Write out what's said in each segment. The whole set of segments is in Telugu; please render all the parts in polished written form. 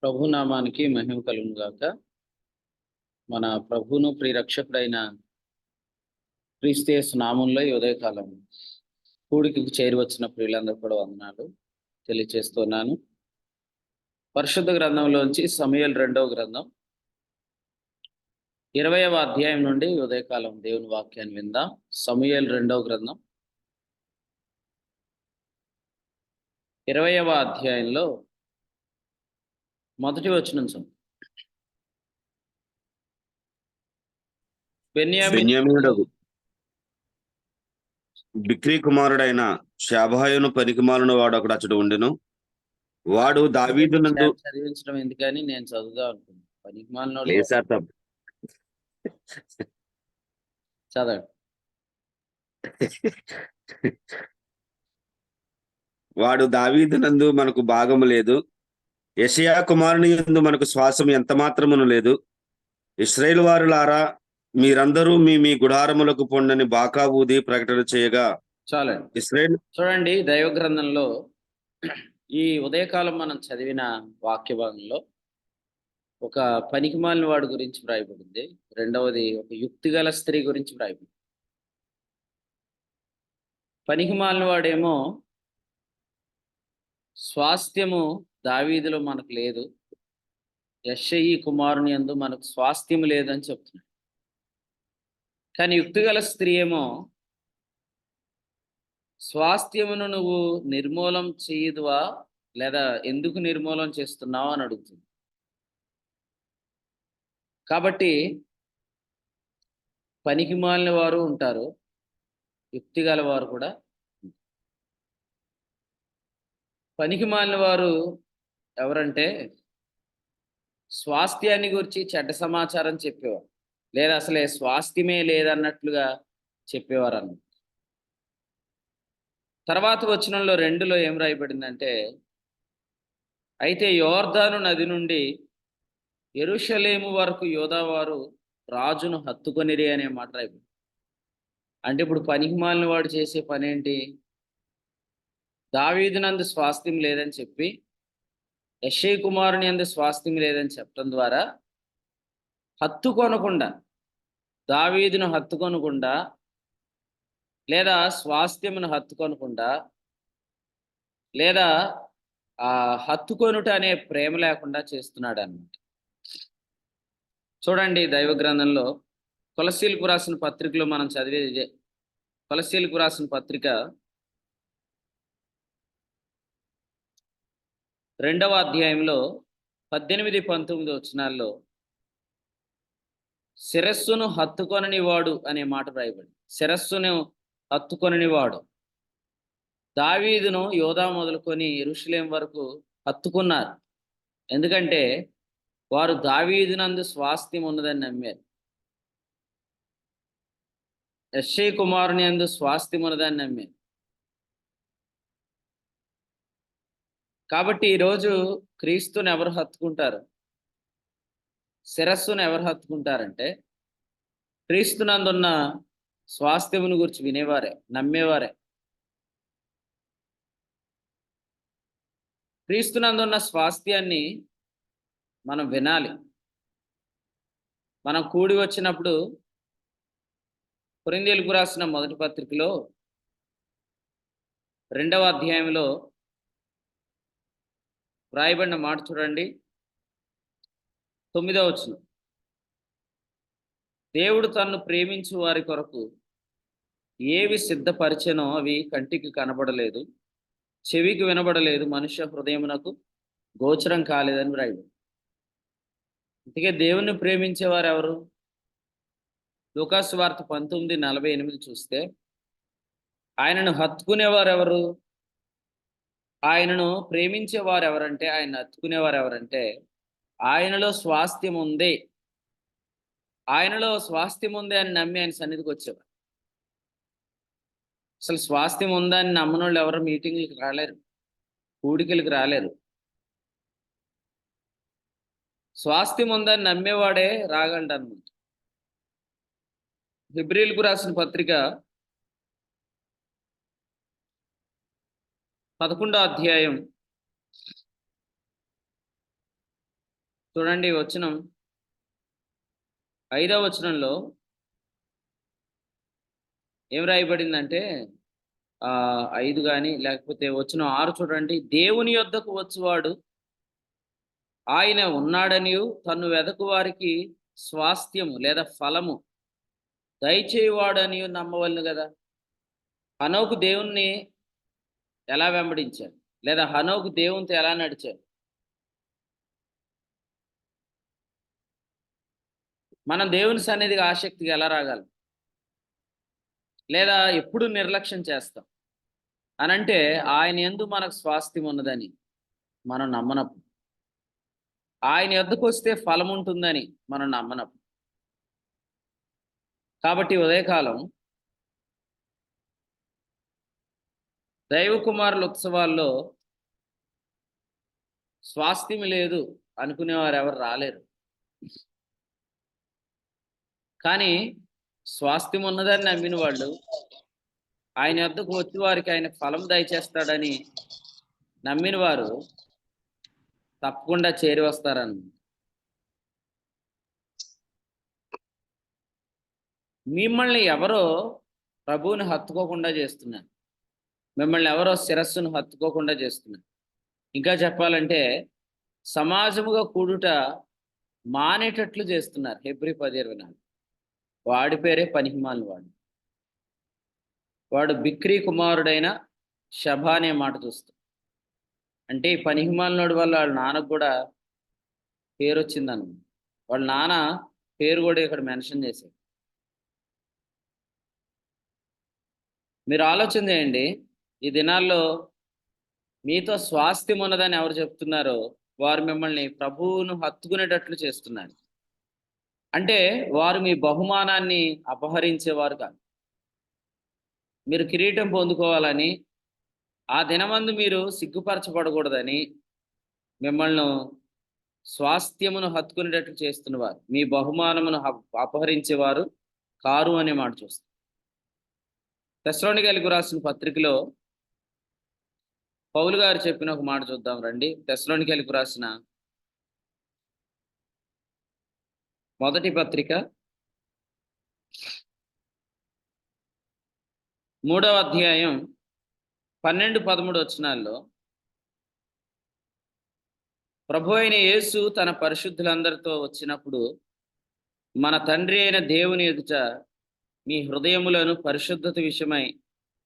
ప్రభునామానికి మహిమ కలుగును గాక. మన ప్రభువును ప్రియరక్షకుడైన క్రీస్తు యేసు నామంలో ఈ ఉదయకాలం కూడికి చేరివచ్చిన ప్రియులందరూ కూడా వందనాలు తెలియచేస్తున్నాను. పరిశుద్ధ గ్రంథంలోంచి సమూయేలు 2వ గ్రంథం 20వ అధ్యాయం నుండి ఉదయకాలం దేవుని వాక్యాన్ని విందాం. సమూయేలు 2వ గ్రంథం 20వ అధ్యాయంలో మొదటి వచనం చదువు. బెన్యామీనుడు బిక్రీ కుమారుడైన షాబాయును పనికిమాలిన వాడు ఒకడు అచ్చట ఉండెను. వాడు దావీదునందు చదివించడం ఎందుకని నేను చదువుదాం అనుకున్నాను. పనికిమాలినోడు లేసార్ తప్ప చదవండి. వాడు దావీదునందు మనకు భాగము లేదు, యెషయా కుమారుని యందు మనకు శ్వాసము ఎంత మాత్రమును లేదు. ఇశ్రాయేలు వారులారా, మీరందరూ మీ మీ గుడారములకు పొండని బాకా ఊది ప్రకటన చేయగా చాలండి. ఇశ్రాయేల్ చూడండి, దైవ గ్రంథంలో ఈ ఉదయకాలం మనం చదివిన వాక్య భాగంలో ఒక పనికిమాలిన వాడి గురించి వ్రాయబడింది. రెండవది ఒక యుక్తిగల స్త్రీ గురించి వ్రాయబడింది. పనికిమాలిన వాడేమో స్వాస్థ్యము దావీదులో మనకు లేదు, యెషయి కుమారుని యందు మనకు స్వాస్థ్యము లేదని చెప్తున్నాడు. కానీ యుక్తిగల స్త్రీ ఏమో స్వాస్థ్యమును నువ్వు నిర్మూలం చేయదువా, లేదా ఎందుకు నిర్మూలన చేస్తున్నావు అని అడుగుతుంది. కాబట్టి పనికిమాలిన వారు ఉంటారు, యుక్తిగల వారు కూడా. పనికిమాలిన వారు ఎవరంటే స్వాస్థ్యాన్ని గురించి చెడ్డ సమాచారం చెప్పేవారు, లేదా అసలే స్వాస్థ్యమే లేదన్నట్లుగా చెప్పేవారు అన్నమాట. తర్వాత వచనంలో 2లో ఏం రాయబడిందంటే, అయితే యోర్దాను నది నుండి యెరూషలేము వరకు యోధావారు రాజును హత్తుకొనిరి అనే మాట రాయబడింది. అంటే ఇప్పుడు పనికిమాలిన వాడు చేసే పని ఏంటి? దావీదునందు స్వాస్థ్యం లేదని చెప్పి యెషయి కుమారుని యందు స్వాస్థ్యం లేదని చెప్పడం ద్వారా హత్తుకొనకుండా, దావీదును హత్తుకొనకుండా, లేదా స్వాస్థ్యమును హత్తుకొనకుండా, లేదా హత్తుకొనుట అనే ప్రేమ లేకుండా చేస్తున్నాడు అన్నమాట. చూడండి, దైవ గ్రంథంలో కొలస్సీలకు రాసిన పత్రికలో మనం చదివేది ఇదే. కొలస్సీలకు రాసిన పత్రిక 2వ అధ్యాయంలో 18-19 వచనాల్లో శిరస్సును హత్తుకొనని వాడు అనే మాట రాయబడి, శిరస్సును హత్తుకొనని వాడు దావీదును యోధా మొదలుకొని యెరూషలేం వరకు హత్తుకున్నారు. ఎందుకంటే వారు దావీదునందు స్వాస్థ్యం ఉన్నదని నమ్మారు, యెషయి కుమారుని యందు స్వాస్థ్యం ఉన్నదని నమ్మారు. కాబట్టి ఈరోజు క్రీస్తుని ఎవరు హత్తుకుంటారు? శిరస్సును ఎవరు హత్తుకుంటారంటే క్రీస్తునందున్న స్వాస్థ్యమును గురించి వినేవారే, నమ్మేవారే. క్రీస్తునందున్న స్వాస్థ్యాన్ని మనం వినాలి. మనం కూడి వచ్చినప్పుడు కొరింథీయులకు రాసిన మొదటి పత్రికలో 2వ అధ్యాయంలో వ్రాయబడిన మాట చూడండి, 9వ వచనం. దేవుడు తన్ను ప్రేమించు వారి కొరకు ఏవి సిద్ధపరిచెనో అవి కంటికి కనబడలేదు, చెవికి వినబడలేదు, మనుష్య హృదయమునకు గోచరం కాలేదని వ్రాయబడి. అందుకే దేవుణ్ణి ప్రేమించేవారు ఎవరు? లూకాసు వార్త 19:48 చూస్తే ఆయనను హత్తుకునేవారు ఎవరు? ఆయనను ప్రేమించేవారు ఎవరంటే, ఆయన హత్తుకునేవారు ఎవరంటే ఆయనలో స్వాస్థ్యం ఉంది, ఆయనలో స్వాస్థ్యం ఉంది అని నమ్మి ఆయన సన్నిధికి వచ్చేవారు. అసలు స్వాస్థ్యం ఉందని నమ్మని వాళ్ళు ఎవరు మీటింగ్లకు రాలేరు, కూడికలకు రాలేరు. స్వాస్థ్యం ఉందని నమ్మేవాడే రాగలడు అన్నమాట. హెబ్రీయులకు రాసిన పత్రిక 11వ అధ్యాయం చూడండి వచనం 5వ వచనంలో ఏం రాయబడిందంటే 5 కానీ లేకపోతే వచనం 6 చూడండి. దేవుని యొద్దకు వచ్చువాడు ఆయన ఉన్నాడనియు తన్ను వెదకు వారికి స్వాస్థ్యము లేదా ఫలము దయచేయువాడనియు నమ్మవలను కదా. హనోకు దేవుణ్ణి ఎలా వెంబడించాడు, లేదా హనోకు దేవునితో ఎలా నడిచాడు? మనం దేవుని సన్నిధికి ఆసక్తిగా ఎలా రాగలం, లేదా ఎప్పుడు నిర్లక్ష్యం చేస్తాం అనంటే ఆయన యందు మనకు స్వాస్థ్యం ఉన్నదని మనం నమ్మనప్పుడు, ఆయన యొద్దకు వస్తే ఫలం ఉంటుందని మనం నమ్మనప్పుడు. కాబట్టి ఉదయకాలం దైవ కుమారుల ఉత్సవాల్లో స్వాస్థ్యం లేదు అనుకునేవారు ఎవరు రాలేరు. కానీ స్వాస్థ్యం ఉన్నదని నమ్మిన వాళ్ళు, ఆయన వద్దకు వచ్చి వారికి ఆయన ఫలం దయచేస్తాడని నమ్మిన వారు తప్పకుండా చేరి వస్తారని. మిమ్మల్ని ఎవరో ప్రభువుని హత్తుకోకుండా చేస్తున్నారు, మిమ్మల్ని ఎవరో శిరస్సును హత్తుకోకుండా చేస్తున్నారు. ఇంకా చెప్పాలంటే సమాజముగా కూడుట మానేటట్లు చేస్తున్నారు. హెబ్రీ 10:24. వాడి పేరే పనికిమాలిన వాడు బిక్రీ కుమారుడైన షభ అనే మాట చూస్తాం. అంటే ఈ పనికిమాలినోడి వల్ల వాళ్ళ నాన్నకు కూడా పేరు వచ్చిందన్న. వాళ్ళ నాన్న పేరు కూడా ఇక్కడ మెన్షన్ చేశారు. మీరు ఆలోచన చేయండి, ఈ దినాల్లో మీతో స్వాస్థ్యం ఉన్నదని ఎవరు చెప్తున్నారో వారు మిమ్మల్ని ప్రభువును హత్తుకునేటట్లు చేస్తున్నారు. అంటే వారు మీ బహుమానాన్ని అపహరించేవారు కాదు. మీరు కిరీటం పొందుకోవాలని, ఆ దినమందు మీరు సిగ్గుపరచబడకూడదని మిమ్మల్ని స్వాస్థ్యమును హత్తుకునేటట్లు చేస్తున్నవారు మీ బహుమానమును అపహరించేవారు కారు అనే మాట చూస్తాం. తెస్సలోనికైలకు రాసిన పత్రికలో పౌలు గారు చెప్పిన ఒక మాట చూద్దాం రండి. తెస్సలోనికైలకు రాసిన మొదటి పత్రిక 3వ అధ్యాయం 12-13 వచనాల్లో ప్రభు అయిన యేసు తన పరిశుద్ధులందరితో వచ్చినప్పుడు మన తండ్రి అయిన దేవుని ఎదుట మీ హృదయములను పరిశుద్ధత విషయమై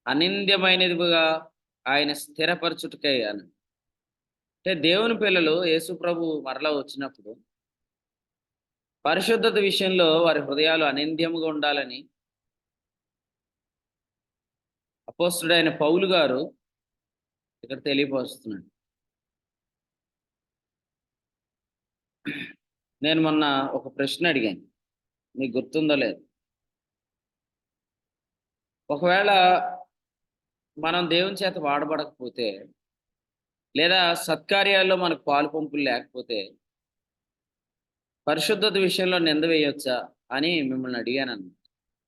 అనింద్యమైనదిగా ఆయన స్థిరపరచుటకై అని. అంటే దేవుని పిల్లలు యేసు ప్రభు మరలా వచ్చినప్పుడు పరిశుద్ధత విషయంలో వారి హృదయాలు అనింద్యముగా ఉండాలని అపోస్తుడైన పౌలు గారు ఇక్కడ తెలియపరుస్తున్నాడు. నేను మొన్న ఒక ప్రశ్న అడిగాను, మీకు గుర్తుందో లేదు. ఒకవేళ మనం దేవుని చేత వాడబడకపోతే, లేదా సత్కార్యాల్లో మనకు పాలు పంపులు లేకపోతే పరిశుద్ధత విషయంలో నింద వేయొచ్చా అని మిమ్మల్ని అడిగాను.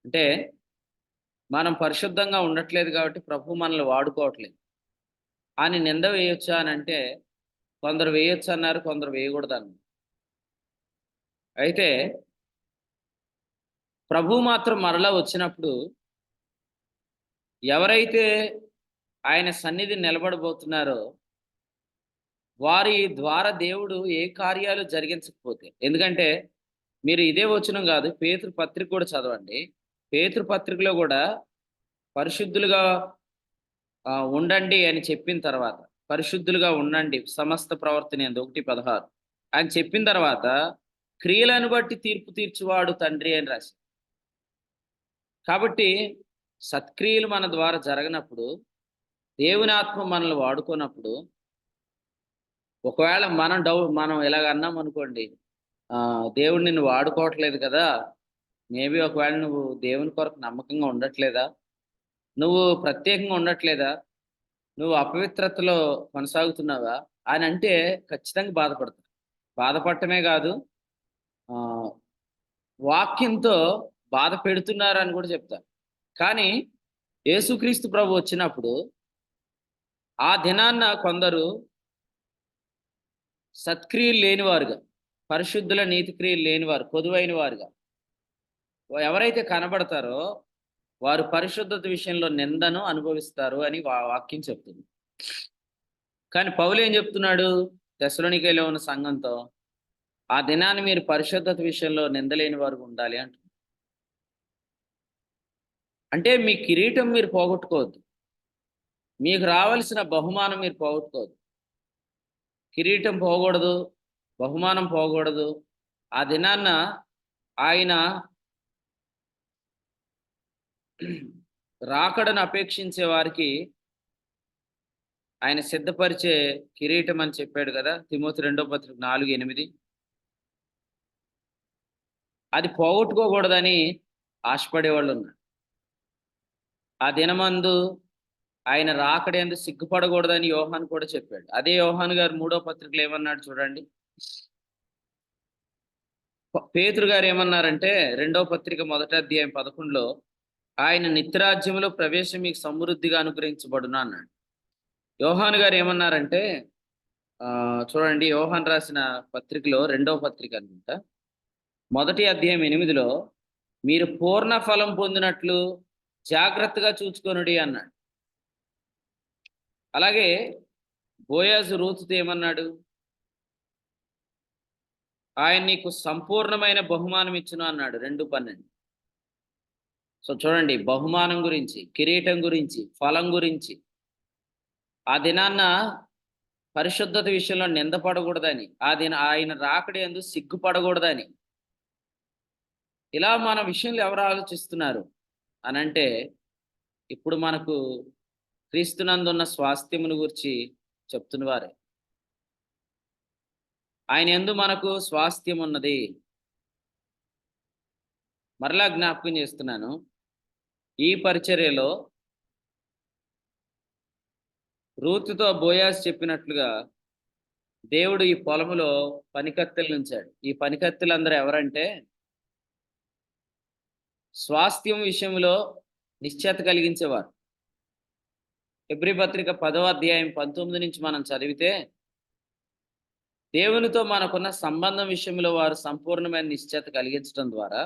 అంటే మనం పరిశుద్ధంగా ఉండట్లేదు కాబట్టి ప్రభు మనల్ని వాడుకోవట్లేదు అని నింద వేయొచ్చా అని అంటే కొందరు వేయొచ్చు అన్నారు, కొందరు వేయకూడదు అన్నారు. అయితే ప్రభు మాత్రం మరలా వచ్చినప్పుడు ఎవరైతే ఆయన సన్నిధి నిలబడబోతున్నారో వారి ద్వారా దేవుడు ఏ కార్యాలు జరిగించకపోతే, ఎందుకంటే మీరు ఇదే వచనం కాదు, పేతురు పత్రిక కూడా చదవండి. పేతురు పత్రికలో కూడా పరిశుద్ధులుగా ఉండండి అని చెప్పిన తర్వాత, పరిశుద్ధులుగా ఉండండి సమస్త ప్రవర్తన 1:16 అని చెప్పిన తర్వాత క్రియలను బట్టి తీర్పు తీర్చువాడు తండ్రి అని రాసి. కాబట్టి సత్క్రియలు మన ద్వారా జరగనప్పుడు, దేవుని ఆత్మ మనల్ని వాడుకున్నప్పుడు, ఒకవేళ మనం ఇలాగ అన్నాం అనుకోండి, దేవుడు నిన్ను వాడుకోవట్లేదు కదా, మేబీ ఒకవేళ నువ్వు దేవుని కొరకు నమ్మకంగా ఉండట్లేదా, నువ్వు ప్రత్యేకంగా ఉండట్లేదా, నువ్వు అపవిత్రతలో కొనసాగుతున్నావా అని అంటే ఖచ్చితంగా బాధపడతారు. బాధపడటమే కాదు, వాక్యంతో బాధ పెడుతున్నారు అని కూడా చెప్తారు. కానీ యేసుక్రీస్తు ప్రభు వచ్చినప్పుడు ఆ దినాన్న కొందరు సత్క్రియలు లేనివారుగా, పరిశుద్ధుల నీతి క్రియలు లేనివారు, కొదువైన వారుగా ఎవరైతే కనబడతారో వారు పరిశుద్ధత విషయంలో నిందను అనుభవిస్తారు అని వాక్యం చెప్తుంది. కానీ పౌలు ఏం చెప్తున్నాడు తెస్సలోనికైలో ఉన్న సంఘంతో? ఆ దినాన్ని మీరు పరిశుద్ధత విషయంలో నిందలేని వారు ఉండాలి అంటున్నారు. అంటే మీ కిరీటం మీరు పోగొట్టుకోవద్దు, మీకు రావాల్సిన బహుమానం మీరు పోగొట్టుకోవద్దు. కిరీటం పోకూడదు, బహుమానం పోకూడదు. ఆ దినాన్న ఆయన రాకడను అపేక్షించే వారికి ఆయన సిద్ధపరిచే కిరీటం అని చెప్పాడు కదా, తిమోతి 2వ పత్రిక 4:8. అది పోగొట్టుకోకూడదని ఆశపడేవాళ్ళు ఉన్నారు. ఆ దినమందు ఆయన రాకడేందు సిగ్గుపడకూడదని యోహాను కూడా చెప్పాడు. అదే యోహాను గారు 3వ పత్రికలో ఏమన్నాడు చూడండి. పేతురు గారు ఏమన్నారంటే 2వ పత్రిక 1వ అధ్యాయం 11లో ఆయన నిత్యరాజ్యంలో ప్రవేశం మీకు సమృద్ధిగా అనుగ్రహించబడును అన్నాడు. యోహాను గారు ఏమన్నారంటే చూడండి, యోహాను రాసిన పత్రికలో 2వ పత్రిక అనుకుంటా 1వ అధ్యాయం 8లో మీరు పూర్ణ ఫలం పొందినట్లు జాగ్రత్తగా చూచుకొనుడి అన్నాడు. అలాగే బోయాజు రూతుతో ఏమన్నాడు? ఆయన నీకు సంపూర్ణమైన బహుమానం ఇచ్చును అన్నాడు 2:12. సో చూడండి, బహుమానం గురించి, కిరీటం గురించి, ఫలం గురించి, ఆ దినాన్న పరిశుద్ధత విషయంలో నిందపడకూడదని, ఆయన రాకడి యందు సిగ్గుపడకూడదని, ఇలా మన విషయంలో ఎవరు ఆలోచిస్తున్నారు అనంటే ఇప్పుడు మనకు క్రీస్తునందున్న స్వాస్థ్యమును గురించి చెప్తున్న వారే. ఆయన యందు మనకు స్వాస్థ్యం ఉన్నది. మరలా జ్ఞాపకం చేస్తున్నాను, ఈ పరిచర్యలో రూతుతో బోయాజు చెప్పినట్లుగా దేవుడు ఈ పొలములో పనికత్తెలు ఉంచాడు. ఈ పనికత్తెలందరూ ఎవరంటే స్వాస్థ్యం విషయంలో నిశ్చయత కలిగించేవారు. హెబ్రీ పత్రిక 10వ అధ్యాయం 19 నుంచి మనం చదివితే దేవునితో మనకున్న సంబంధం విషయంలో వారు సంపూర్ణమైన నిశ్చయత కలిగించడం ద్వారా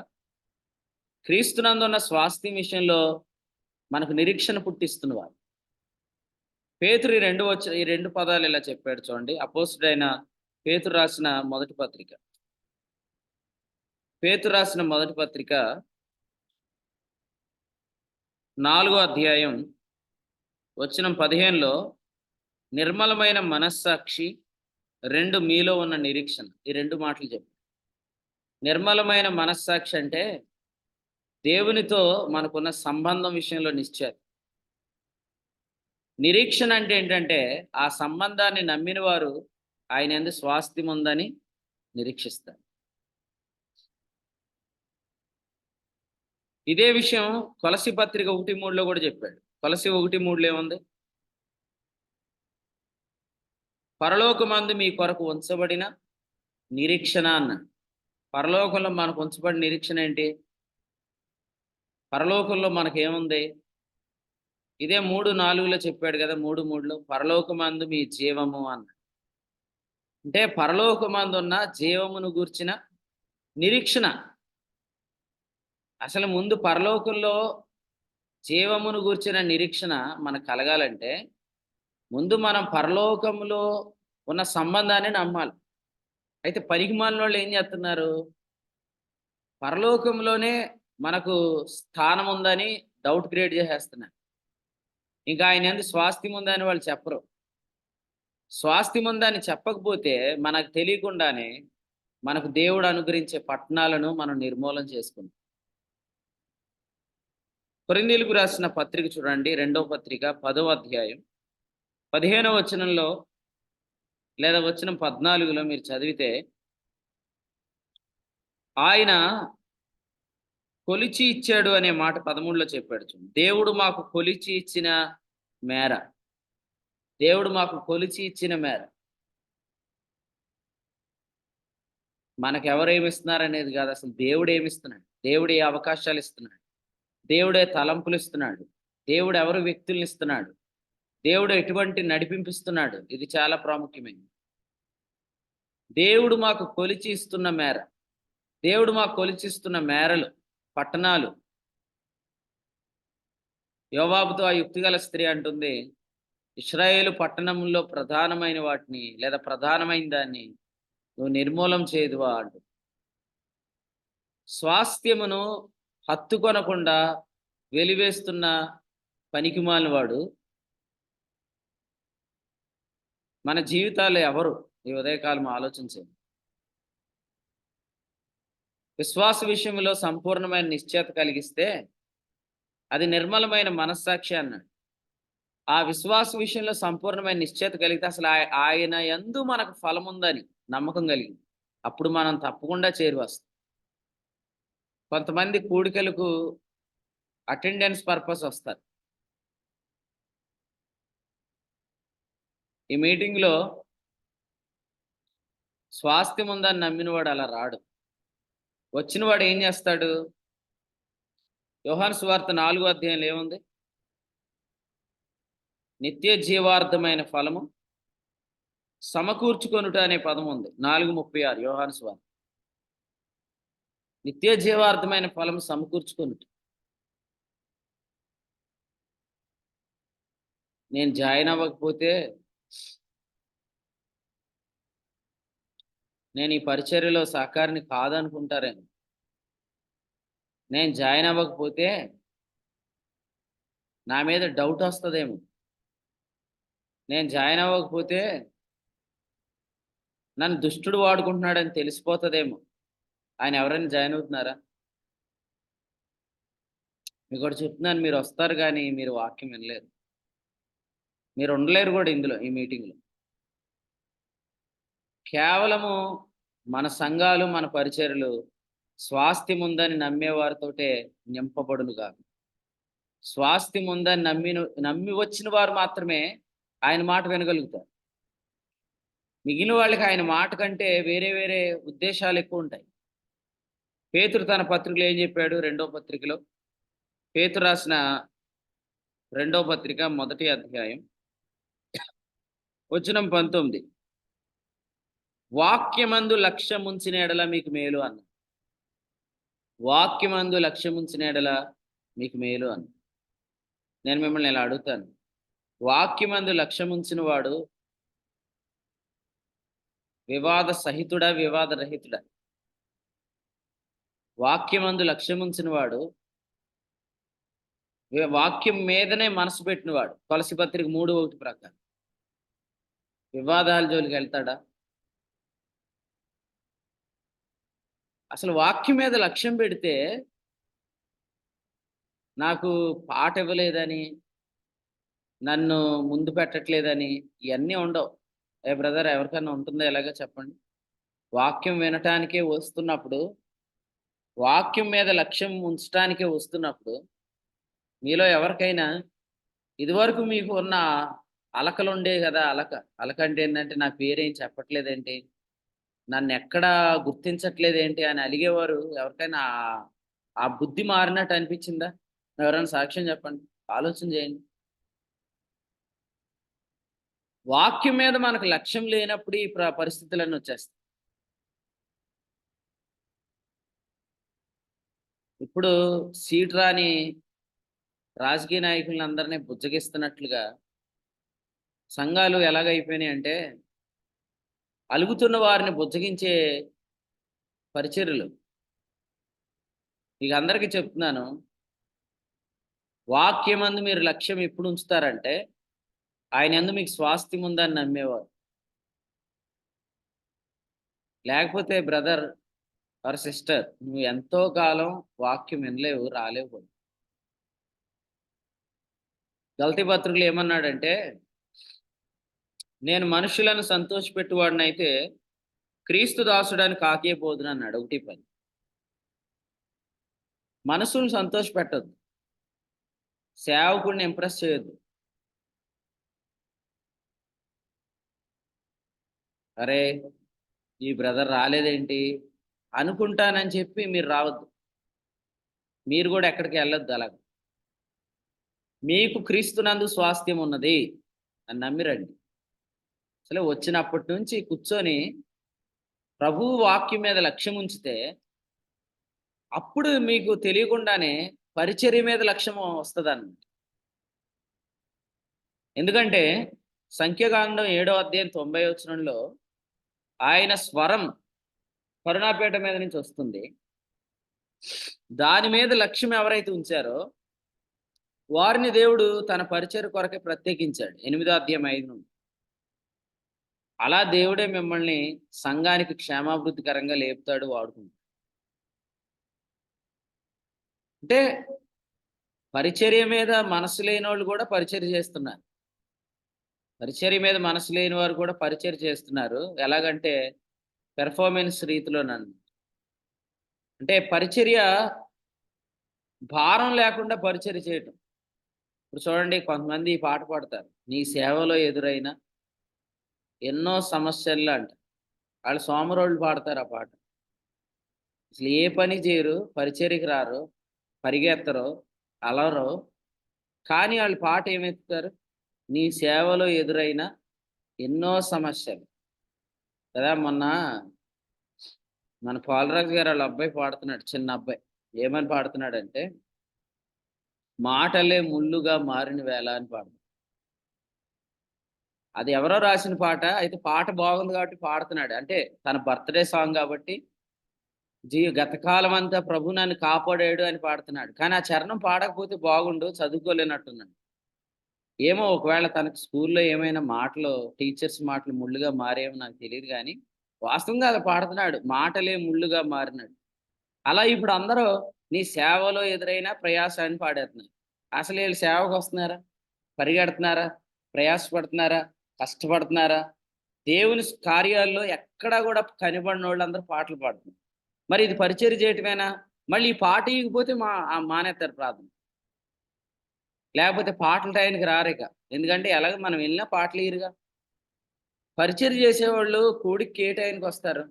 క్రీస్తునందున్న స్వాస్థ్యం విషయంలో మనకు నిరీక్షణ పుట్టిస్తున్నవారు. పేతురు ఈ రెండు పదాలు ఇలా చెప్పాడు చూడండి. అపోస్తుడైన పేతురు రాసిన మొదటి పత్రిక 4వ అధ్యాయం 15లో నిర్మలమైన మనస్సాక్షి, 2 మీలో ఉన్న నిరీక్షణ, ఈ 2 మాటలు చెప్పాడు. నిర్మలమైన మనస్సాక్షి అంటే దేవునితో మనకున్న సంబంధం విషయంలో నిశ్చయత. నిరీక్షణ అంటే ఏంటంటే ఆ సంబంధాన్ని నమ్మిన వారు ఆయన యందు స్వాస్థ్యం ఉందని నిరీక్షిస్తారు. ఇదే విషయం కొలసి పత్రిక 1:3లో కూడా చెప్పాడు. కొలసి 1:3లో ఏముంది? పరలోకమందు మీ కొరకు ఉంచబడిన నిరీక్షణ అన్నాడు. పరలోకంలో మనకు ఉంచబడిన నిరీక్షణ ఏంటి? పరలోకంలో మనకేముంది? ఇదే 3:4లో చెప్పాడు కదా, 3:3లో పరలోకమందు మీ జీవము అన్నాడు. అంటే పరలోకమందు ఉన్న జీవమును గూర్చిన నిరీక్షణ. అసలు ముందు పరలోకంలో జీవమును గూర్చిన నిరీక్షణ మనకు కలగాలంటే ముందు మనం పరలోకంలో ఉన్న సంబంధాన్ని నమ్మాలి. అయితే పనికిమాలిన వాళ్ళు ఏం చేస్తున్నారు? పరలోకంలోనే మనకు స్థానం ఉందని డౌట్ క్రియేట్ చేసేస్తున్నారు. ఇంకా ఆయన యందు స్వాస్థ్యం ఉందని వాళ్ళు చెప్పరు. స్వాస్థ్యం ఉందని చెప్పకపోతే మనకు తెలియకుండానే మనకు దేవుడు అనుగ్రహించే పట్టణాలను మనం నిర్మూలన చేసుకుంటాం. కొరింథీయులకు రాసిన పత్రిక చూడండి, 2వ పత్రిక 10వ అధ్యాయం 15వ వచనంలో లేదా వచనం 14లో మీరు చదివితే ఆయన కొలిచి ఇచ్చాడు అనే మాట 13లో చెప్పాడు. దేవుడు మాకు కొలిచి ఇచ్చిన మేర, దేవుడు మాకు కొలిచి ఇచ్చిన మేర. మనకెవరేమిస్తున్నారు అనేది కాదు, అసలు దేవుడు ఏమిస్తున్నాడు, దేవుడు ఏ అవకాశాలు ఇస్తున్నాడు, దేవుడే తలంపులు ఇస్తున్నాడు, దేవుడు ఎవరు వ్యక్తుల్ని ఇస్తున్నాడు, దేవుడు ఎటువంటి నడిపింపిస్తున్నాడు, ఇది చాలా ప్రాముఖ్యమైనది. దేవుడు మాకు కొలిచి ఇస్తున్న మేర, దేవుడు మాకు కొలిచిస్తున్న మేరలు, పట్టణాలు. యోవాబుతో ఆ యుక్తిగల స్త్రీ అంటుంది, ఇశ్రాయేలు పట్టణంలో ప్రధానమైన వాటిని లేదా ప్రధానమైన దాన్ని నువ్వు నిర్మూలం చేయదువా అంటు. స్వాస్థ్యమును హత్తుకొనకుండా వెలివేస్తున్న పనికిమాలిన వాడు మన జీవితాల్లో ఎవరు? ఈ ఉదయకాలం ఆలోచించండి. విశ్వాస విషయంలో సంపూర్ణమైన నిశ్చయత కలిగిస్తే అది నిర్మలమైన మనస్సాక్షి అన్నాడు. ఆ విశ్వాస విషయంలో సంపూర్ణమైన నిశ్చయత కలిగితే అసలు ఆయన యందు మనకు ఫలం ఉందని నమ్మకం కలిగింది, అప్పుడు మనం తప్పకుండా చేరువస్తాం. కొంతమంది కూడికలకు అటెండెన్స్ పర్పస్ వస్తారు. ఈ మీటింగ్లో స్వాస్థ్యం ఉందని నమ్మినవాడు అలా రాడు. వచ్చినవాడు ఏం చేస్తాడు? యోహాను సువార్త 4వ అధ్యాయంలో ఏముంది? నిత్య జీవార్థమైన ఫలము సమకూర్చుకొనుట అనే పదం ఉంది. 4:36 యోహాను సువార్త. నిత్య జీవార్థమైన ఫలం సమకూర్చుకొనుట. నేను జాయిన్ అవ్వకపోతే, నేను ఈ పరిచర్యలో సహకారిని కాదనుకుంటారేమో. నేను జాయిన్ అవ్వకపోతే నా మీద డౌట్ వస్తుందేమో. నేను జాయిన్ అవ్వకపోతే నన్ను దుష్టుడు వాడుకుంటున్నాడని తెలిసిపోతుందేమో. ఆయన ఎవరైనా జాయిన్ అవుతున్నారా? మీకు ఒకటి చెప్తున్నాను, మీరు వస్తారు కానీ మీరు వాక్యం వినలేరు. మీరు ఉండలేరు కూడా ఇందులో, ఈ మీటింగ్లో. కేవలము మన సంఘాలు, మన పరిచర్యలు స్వాస్థ్యం ఉందని నమ్మేవారితోటే నింపబడును కాదు. స్వాస్థ్యం ఉందని నమ్మి వచ్చిన వారు మాత్రమే ఆయన మాట వినగలుగుతారు. మిగిలిన వాళ్ళకి ఆయన మాట కంటే వేరే వేరే ఉద్దేశాలు ఎక్కువ ఉంటాయి. పేతురు తన పత్రికలో ఏం చెప్పాడు? 2వ పత్రికలో, పేతురు రాసిన 2వ పత్రిక 1వ అధ్యాయం వచనం 19, వాక్యమందు లక్ష్యముంచిన ఎడల మీకు మేలు అన్న. వాక్యమందు లక్ష్యముంచిన ఎడల మీకు మేలు అన్న. నేను మిమ్మల్ని ఇలా అడుగుతాను, వాక్యమందు లక్ష్యముంచిన వాడు వివాద సహితుడా, వివాద రహితుడా? వాక్యమందు లక్ష్యముంచిన వాడు, వాక్యం మీదనే మనసు పెట్టినవాడు, కొలసి పత్రిక 3:1 ప్రకారం వివాదాల జోలికి వెళ్తాడా? అసలు వాక్యం మీద లక్ష్యం పెడితే నాకు పాట ఇవ్వలేదని, నన్ను ముందు పెట్టట్లేదని ఇవన్నీ ఉండవు. ఏ బ్రదర్, ఎవరికైనా ఉంటుందో ఎలాగో చెప్పండి? వాక్యం వినటానికే వస్తున్నప్పుడు, వాక్యం మీద లక్ష్యం ఉంచడానికే వస్తున్నప్పుడు మీలో ఎవరికైనా ఇదివరకు మీకు ఉన్న అలకలు ఉండే కదా, అలక అంటే ఏంటంటే నా పేరేం చెప్పట్లేదేంటి, నన్ను ఎక్కడా గుర్తించట్లేదేంటి అని అలిగేవారు ఎవరికైనా ఆ బుద్ధి మారినట్టు అనిపించిందా? ఎవరైనా సాక్ష్యం చెప్పండి, ఆలోచన చేయండి. వాక్యం మీద మనకు లక్ష్యం లేనప్పుడు ఈ పరిస్థితులన్నీ వచ్చేస్తాయి. ఇప్పుడు సీట్ రాని రాజకీయ నాయకులను అందరినీ బుజ్జగిస్తున్నట్లుగా సంఘాలు ఎలాగైపోయినాయి అంటే, అలుగుతున్న వారిని బుజ్జగించే పరిచర్యలు. మీకు అందరికీ చెప్తున్నాను, వాక్యమందు మీరు లక్ష్యం ఎప్పుడు ఉంచుతారంటే ఆయన యందు మీకు స్వాస్థ్యం ఉందని నమ్మేవారు. లేకపోతే బ్రదర్ ఆర్ సిస్టర్, నువ్వు ఎంతో కాలం వాక్యం వినలేవు, రాలేవు కూడా. గలతీ పత్రికలో ఏమన్నాడంటే, నేను మనుషులను సంతోషపెట్టువాడినైతే క్రీస్తు దాసుడని కాకే పోదును అన్నాడు. 1:10. మనసును సంతోష పెట్టద్దు, సేవకుడిని ఇంప్రెస్ చేయొద్దు. అరే ఈ బ్రదర్ రాలేదేంటి అనుకుంటానని చెప్పి మీరు రావద్దు. మీరు కూడా ఎక్కడికి వెళ్ళొద్దు. అలాగ మీకు క్రీస్తునందు స్వాస్థ్యం ఉన్నది అని నమ్మిరండి. అసలు వచ్చినప్పటి నుంచి కూర్చొని ప్రభువు వాక్యం మీద లక్ష్యం ఉంచితే అప్పుడు మీకు తెలియకుండానే పరిచర్య మీద లక్ష్యం వస్తుందన్నమాట. ఎందుకంటే సంఖ్యాకాండం 7వ అధ్యాయం 90వ వచనంలో ఆయన స్వరం కరుణాపేట మీద నుంచి వస్తుంది. దాని మీద లక్ష్యం ఎవరైతే ఉంచారో వారిని దేవుడు తన పరిచర్య కొరకే ప్రత్యేకించాడు. 8వ అధ్యాయం 5 నుండి. అలా దేవుడే మిమ్మల్ని సంఘానికి క్షేమాభివృద్ధికరంగా లేపుతాడు, వాడుకుంటాడు. అంటే పరిచర్య మీద మనసు లేని వాళ్ళు కూడా పరిచర్య చేస్తున్నారు. పరిచర్య మీద మనసు లేని వారు కూడా పరిచర్య చేస్తున్నారు. ఎలాగంటే పెర్ఫార్మెన్స్ రీతిలో నన్ను, అంటే పరిచర్య భారం లేకుండా పరిచర్య చేయటం. ఇప్పుడు చూడండి, కొంతమంది ఈ పాట పాడతారు, నీ సేవలో ఎదురైన ఎన్నో సమస్యలు అంట. వాళ్ళు సోమరోళ్ళు పాడతారు ఆ పాట. అసలు ఏ పని చేయరు, పరిచర్యకి రారు, పరిగెత్తరు, అలరు, కానీ వాళ్ళు పాట ఏమెత్తుతారు, నీ సేవలో ఎదురైన ఎన్నో సమస్యలు కదా. మొన్న మన పాలరాజు గారు వాళ్ళ అబ్బాయి పాడుతున్నాడు, చిన్న అబ్బాయి. ఏమని పాడుతున్నాడంటే, మాటలే ముళ్ళుగా మారిన వేళ అని పాడుతున్నాడు. అది ఎవరో రాసిన పాట, అయితే పాట బాగుంది కాబట్టి పాడుతున్నాడు. అంటే తన బర్త్డే సాంగ్ కాబట్టి గతకాలం అంతా ప్రభు నన్ను కాపాడాడు అని పాడుతున్నాడు. కానీ ఆ చరణం పాడకపోతే బాగుండు, చదువుకోలేనట్టున్నాడు. ఏమో ఒకవేళ తనకు స్కూల్లో ఏమైనా మాటలు, టీచర్స్ మాటలు ముళ్ళుగా మారేమో నాకు తెలియదు, కానీ వాస్తవంగా అలా పాడుతున్నాడు, మాటలే ముళ్ళుగా మారినాడు. అలా ఇప్పుడు అందరూ నీ సేవలో ఎదురైన ప్రయాస అని పాడేస్తున్నారు. అసలు వీళ్ళు సేవకు వస్తున్నారా, పరిగెడుతున్నారా, ప్రయాసపడుతున్నారా, కష్టపడుతున్నారా? దేవుని కార్యాల్లో ఎక్కడా కూడా కనిపడిన వాళ్ళందరూ పాటలు పాడుతున్నారు. మరి ఇది పరిచర్య చేయటమేనా? మళ్ళీ ఈ పాట ఇకపోతే మానేస్తారు ప్రార్థన, లేకపోతే పాటల టైంకి రారిక. ఎందుకంటే ఎలాగ మనం వెళ్ళినా పాటలు ఇరుగా. పరిచర్య చేసేవాళ్ళు కూడికి ఏ టైంకి వస్తారు?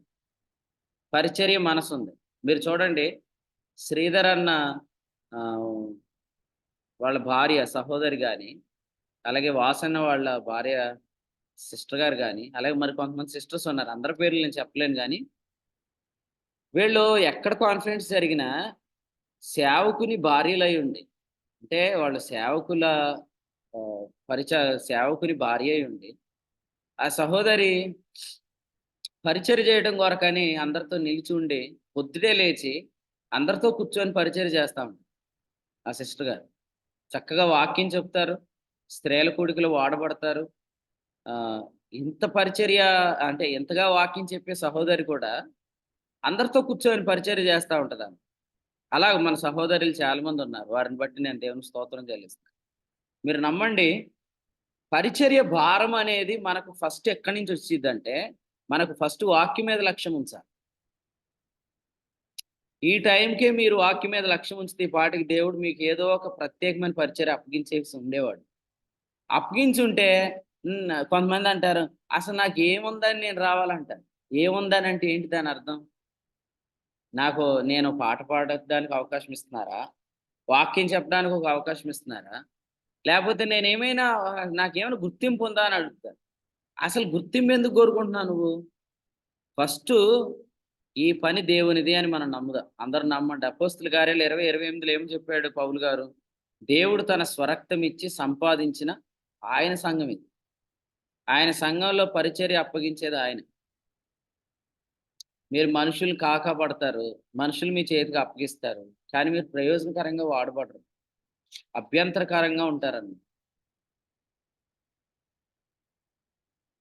పరిచర్య మనసు ఉంది. మీరు చూడండి, శ్రీధర్ అన్న ఆ, వాళ్ళ భార్య సహోదరి కానీ, అలాగే వాసన్న వాళ్ళ భార్య సిస్టర్ గారు కానీ, అలాగే మరి కొంతమంది సిస్టర్స్ ఉన్నారు, అందరి పేర్లు నేను చెప్పలేను, కానీ వీళ్ళు ఎక్కడ కాన్ఫరెన్స్ జరిగినా సేవకుని భార్యలై ఉండి, అంటే వాళ్ళు సేవకుల ఆ, సేవకుని భార్య అయి ఉండి, ఆ సహోదరి పరిచర్య చేయడం కొరకని అందరితో నిలిచి ఉండి పొద్దుటే లేచి అందరితో కూర్చొని పరిచర్య చేస్తా ఉంటారు. ఆ సిస్టర్ గారు చక్కగా వాక్యం చెప్తారు, స్త్రీల కూడికలు వాడబడతారు. ఆ ఇంత పరిచర్య, అంటే ఎంతగా వాక్యం చెప్పే సహోదరి కూడా అందరితో కూర్చొని పరిచర్య చేస్తూ ఉంటుంది ఆమె. అలా మన సహోదరులు చాలా మంది ఉన్నారు, వారిని బట్టి నేను దేవుని స్తోత్రం చెల్లిస్తాను. మీరు నమ్మండి, పరిచర్య భారం అనేది మనకు ఫస్ట్ ఎక్కడి నుంచి వచ్చిందంటే, మనకు ఫస్ట్ వాక్యం మీద లక్ష్యం ఉంచాలి. ఈ టైంకే మీరు వాక్యం మీద లక్ష్యం ఉంచితే ఈ పాటికి దేవుడు మీకు ఏదో ఒక ప్రత్యేకమైన పరిచర్య అప్పగించేసి ఉండేవాడు. అప్పగించుంటే కొంతమంది అంటారు, అసలు నాకు ఏముందని నేను రావాలంటారు. ఏముందని అంటే ఏంటి దాని అర్థం? నేను పాట పాడడానికి అవకాశం ఇస్తున్నారా? వాక్యం చెప్పడానికి ఒక అవకాశం ఇస్తున్నారా? లేకపోతే నాకేమైనా గుర్తింపు ఉందా అని అడుగుతారు. అసలు గుర్తింపు ఎందుకు కోరుకుంటున్నావు నువ్వు? ఫస్ట్ ఈ పని దేవునిది అని మనం నమ్ముదాం. అందరూ నమ్మండి. అపోస్తుల కార్యాలు 20:28 ఏమని చెప్పాడు పౌలు గారు? దేవుడు తన స్వరక్తం ఇచ్చి సంపాదించిన ఆయన సంఘం ఇది. ఆయన సంఘంలో పరిచర్య అప్పగించేది ఆయన. మీరు మనుషులు కాకపడతారు, మనుషులు మీ చేతికి అప్పగిస్తారు, కానీ మీరు ప్రయోజనకరంగా వాడబడరు, అభ్యంతరకరంగా ఉంటారని.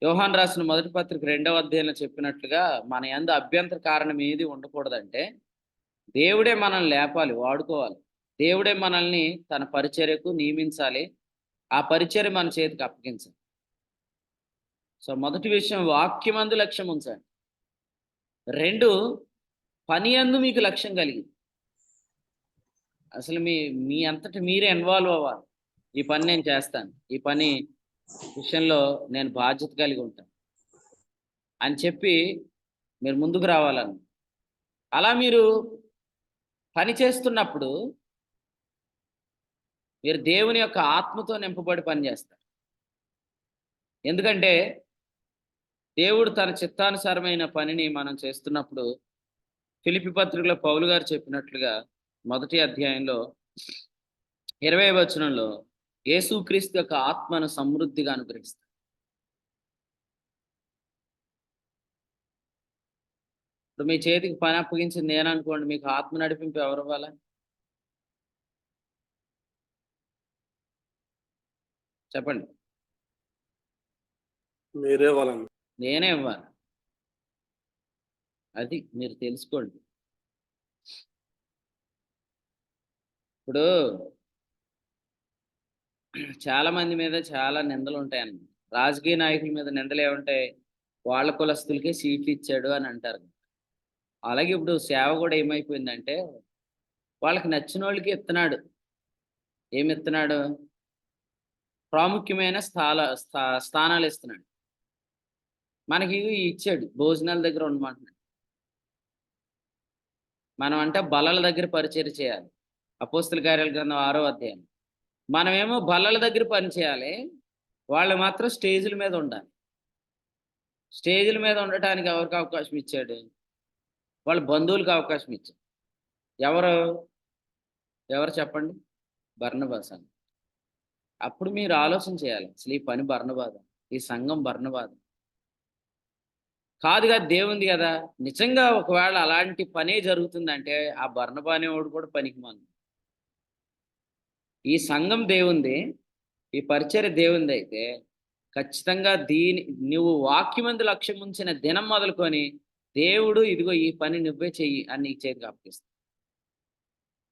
యోహాను రాసిన మొదటి పత్రిక 2వ అధ్యాయంలో చెప్పినట్లుగా మన యందు అభ్యంతర కారణం ఏది ఉండకూడదంటే, దేవుడే మనల్ని లేపాలి, వాడుకోవాలి. దేవుడే మనల్ని తన పరిచర్యకు నియమించాలి, ఆ పరిచర్య మన చేతికి అప్పగించాలి. సో మొదటి విషయం, వాక్యమందు లక్ష్యం ఉంచండి. 2, పని యందు మీకు లక్ష్యం కలిగింది. అసలు మీ అంతటి మీరే ఇన్వాల్వ్ అవ్వాలి. ఈ పని నేను చేస్తాను, ఈ పని విషయంలో నేను బాధ్యత కలిగి ఉంటాను అని చెప్పి మీరు ముందుకు రావాలని. అలా మీరు పని చేస్తున్నప్పుడు మీరు దేవుని యొక్క ఆత్మతో నింపబడి పని చేస్తారు. ఎందుకంటే దేవుడు తన చిత్తానుసారమైన పనిని మనం చేస్తున్నప్పుడు ఫిలిప్పీ పత్రికలో పౌలు గారు చెప్పినట్లుగా మొదటి అధ్యాయంలో 20వ వచనంలో యేసుక్రీస్తు యొక్క ఆత్మను సమృద్ధిగా అనుగ్రహిస్తాడు. ఇప్పుడు మీ చేతికి పని అప్పగించింది నేననుకోండి, మీకు ఆత్మ నడిపింపు ఎవరు ఇవ్వాలా? చెప్పండి. మీరే వాళ్ళని. నేనే ఇవ్వాలి. అది మీరు తెలుసుకోండి. ఇప్పుడు చాలా మంది మీద చాలా నిందలు ఉంటాయన్నమాట. రాజకీయ నాయకుల మీద నిందలు ఏముంటాయి? వాళ్ళ కులస్తులకే సీట్లు ఇచ్చాడు అని అంటారు. అలాగే ఇప్పుడు సేవ కూడా ఏమైపోయిందంటే వాళ్ళకి నచ్చిన వాళ్ళకి ఇస్తున్నాడు. ఏమి ఇస్తున్నాడు? ప్రాముఖ్యమైన స్థానాలు ఇస్తున్నాడు. మనకి ఇచ్చాడు, భోజనాల దగ్గర ఉండమంటున్నాడు. మనం అంటే బల్లల దగ్గర పరిచర్య చేయాలి. అపోస్తల కార్యాల గ్రంథం 6వ అధ్యాయం. మనమేమో బల్లల దగ్గర పని చేయాలి, వాళ్ళు మాత్రం స్టేజ్ల మీద ఉండాలి. స్టేజ్ల మీద ఉండటానికి ఎవరికి అవకాశం ఇచ్చాడు? వాళ్ళ బంధువులకు అవకాశం ఇచ్చాడు. ఎవరు ఎవరు చెప్పండి? బర్నబాస్ అని. అప్పుడు మీరు ఆలోచన చేయాలి, అసలు ఈ పని బర్నబాద, ఈ సంఘం బర్నబాద కాదుగా, దేవుంది కదా. నిజంగా ఒకవేళ అలాంటి పనే జరుగుతుందంటే ఆ బర్నబా అనేవాడు కూడా పనికిమాలిన. ఈ సంఘం దేవుంది, ఈ పరిచర్య దేవుంది అయితే ఖచ్చితంగా నువ్వు వాక్యమందు లక్ష్యం ఉంచిన దినం మొదలుకొని దేవుడు ఇదిగో ఈ పని నువ్వే చెయ్యి అని నీకు చేతికి అప్పగిస్తాడు.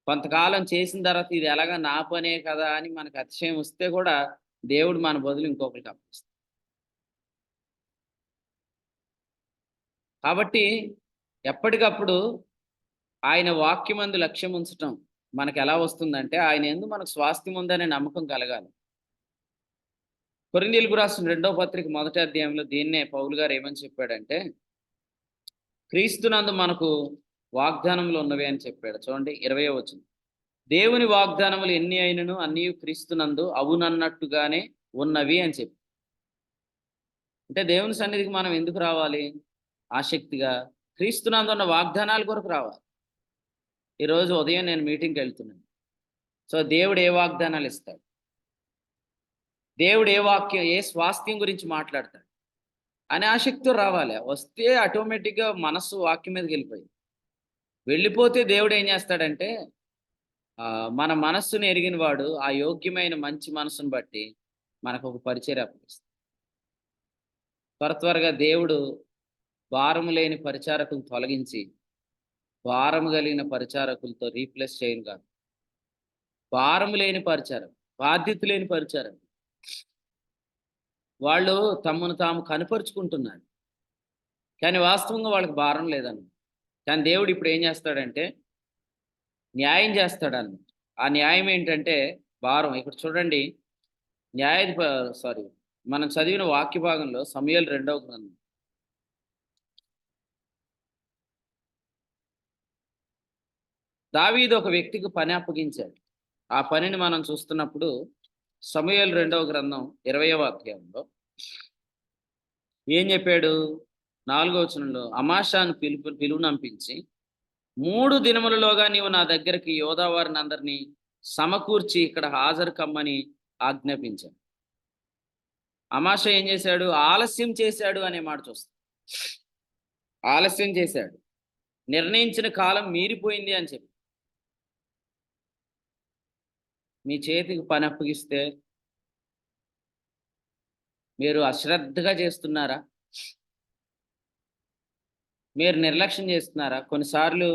కొంతకాలం చేసిన తర్వాత ఇది ఎలాగా నా పనే కదా అని మనకు అతిశయం వస్తే కూడా దేవుడు మన బదులు ఇంకొకరికి అప్పగిస్తాడు. కాబట్టి ఎప్పటికప్పుడు ఆయన వాక్యమందు లక్ష్యం ఉంచటం మనకు ఎలా వస్తుందంటే ఆయన యందు మనకు స్వాస్థ్యం ఉందనే నమ్మకం కలగాలి. కొరింథీయులకు రాసిన 2వ పత్రిక 1వ అధ్యాయంలో దీన్నే పౌలు గారు ఏమని చెప్పాడంటే, క్రీస్తునందు మనకు వాగ్దానములు ఉన్నవి అని చెప్పాడు. చూడండి 20వ వచనం. దేవుని వాగ్దానములు ఎన్ని అయినను అన్నీ క్రీస్తునందు అవునన్నట్టుగానే ఉన్నవి అని చెప్పి. అంటే దేవుని సన్నిధికి మనం ఎందుకు రావాలి? ఆసక్తిగా క్రీస్తునందు ఉన్న వాగ్దానాల కొరకు రావాలి. ఈరోజు ఉదయం నేను మీటింగ్కి వెళ్తున్నాను. సో దేవుడు ఏ వాగ్దానాలు ఇస్తాడు? దేవుడు ఏ స్వాస్థ్యం గురించి మాట్లాడతాడు అనే ఆసక్తితో రావాలి. వస్తే ఆటోమేటిక్గా మనస్సు వాక్యం మీదకి వెళ్ళిపోతే దేవుడు ఏం చేస్తాడంటే మన మనస్సును ఎరిగిన వాడు ఆ యోగ్యమైన మంచి మనసును బట్టి మనకు ఒక పరిచర్య అప్పగిస్తాడు. త్వరగా దేవుడు భారము లేని పరిచారకులు తొలగించి భారము కలిగిన పరిచారకులతో రీప్లేస్ చేయను కాదు. భారము లేని పరిచారం, బాధ్యత లేని పరిచారం, వాళ్ళు తమను తాము కనపరుచుకుంటున్నారు కానీ వాస్తవంగా వాళ్ళకి భారం లేదన్న. కానీ దేవుడు ఇప్పుడు ఏం చేస్తాడంటే న్యాయం చేస్తాడన్న. ఆ న్యాయం ఏంటంటే భారం. ఇక్కడ చూడండి, మనం చదివిన వాక్య భాగంలో సమూయేలు 2వ గ్రంథం దావీదు ఒక వ్యక్తికి పని అప్పగించాడు. ఆ పనిని మనం చూస్తున్నప్పుడు సమూయేలు 2వ గ్రంథం 20వ అధ్యాయంలో ఏం చెప్పాడు? 4వ వచనంలో అమాషాను పిలువునంపించి 3 దినములలోగా నీవు నా దగ్గరికి యోధా వారిని అందరినీ సమకూర్చి ఇక్కడ హాజరు కమ్మని ఆజ్ఞాపించాడు. అమాష ఏం చేశాడు? ఆలస్యం చేశాడు అనే మాట చూస్తాం. ఆలస్యం చేశాడు, నిర్ణయించిన కాలం మీరిపోయింది అని చెప్పి. మీ చేతికి పని అప్పగిస్తే మీరు అశ్రద్ధగా చేస్తున్నారా? మీరు నిర్లక్ష్యం చేస్తున్నారా? కొన్నిసార్లు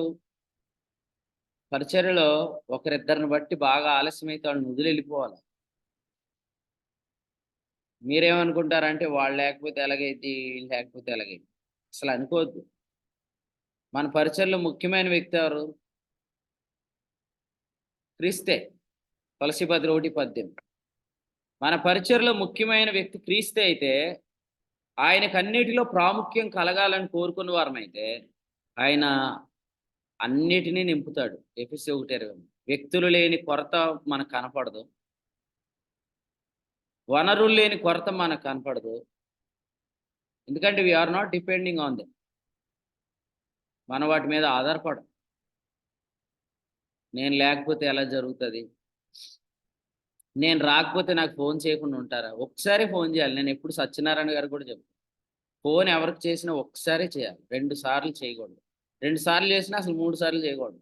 పరిచర్యలో ఒకరిద్దరిని బట్టి బాగా ఆలస్యమైతే వాళ్ళని వదిలి వెళ్ళిపోవాలి. మీరేమనుకుంటారంటే వాళ్ళు లేకపోతే ఎలాగైతే, వీళ్ళు లేకపోతే ఎలాగైతే అసలు అనుకోవద్దు. మన పరిచర్యలో ముఖ్యమైన వ్యక్తి ఎవరు? క్రీస్తే. తులసీపత్రి 1:18. మన పరిచర్యలో ముఖ్యమైన వ్యక్తి క్రీస్తే అయితే ఆయనకు అన్నిటిలో ప్రాముఖ్యం కలగాలని కోరుకున్న వారమైతే ఆయన అన్నిటినీ నింపుతాడు. ఎఫెసీ 1:20. వ్యక్తులు లేని కొరత మనకు కనపడదు, వనరులు లేని కొరత మనకు కనపడదు. ఎందుకంటే we are not depending on them. మనం వాటి మీద ఆధారపడం. నేను లేకపోతే ఎలా జరుగుతుంది, నేను రాకపోతే నాకు ఫోన్ చేయకుండా ఉంటారా? ఒక్కసారి ఫోన్ చేయాలి. నేను ఎప్పుడు సత్యనారాయణ గారు కూడా చెప్తాను, ఫోన్ ఎవరికి చేసినా ఒక్కసారే చేయాలి, 2 సార్లు చేయకూడదు. 2 సార్లు చేసినా అసలు 3 సార్లు చేయకూడదు.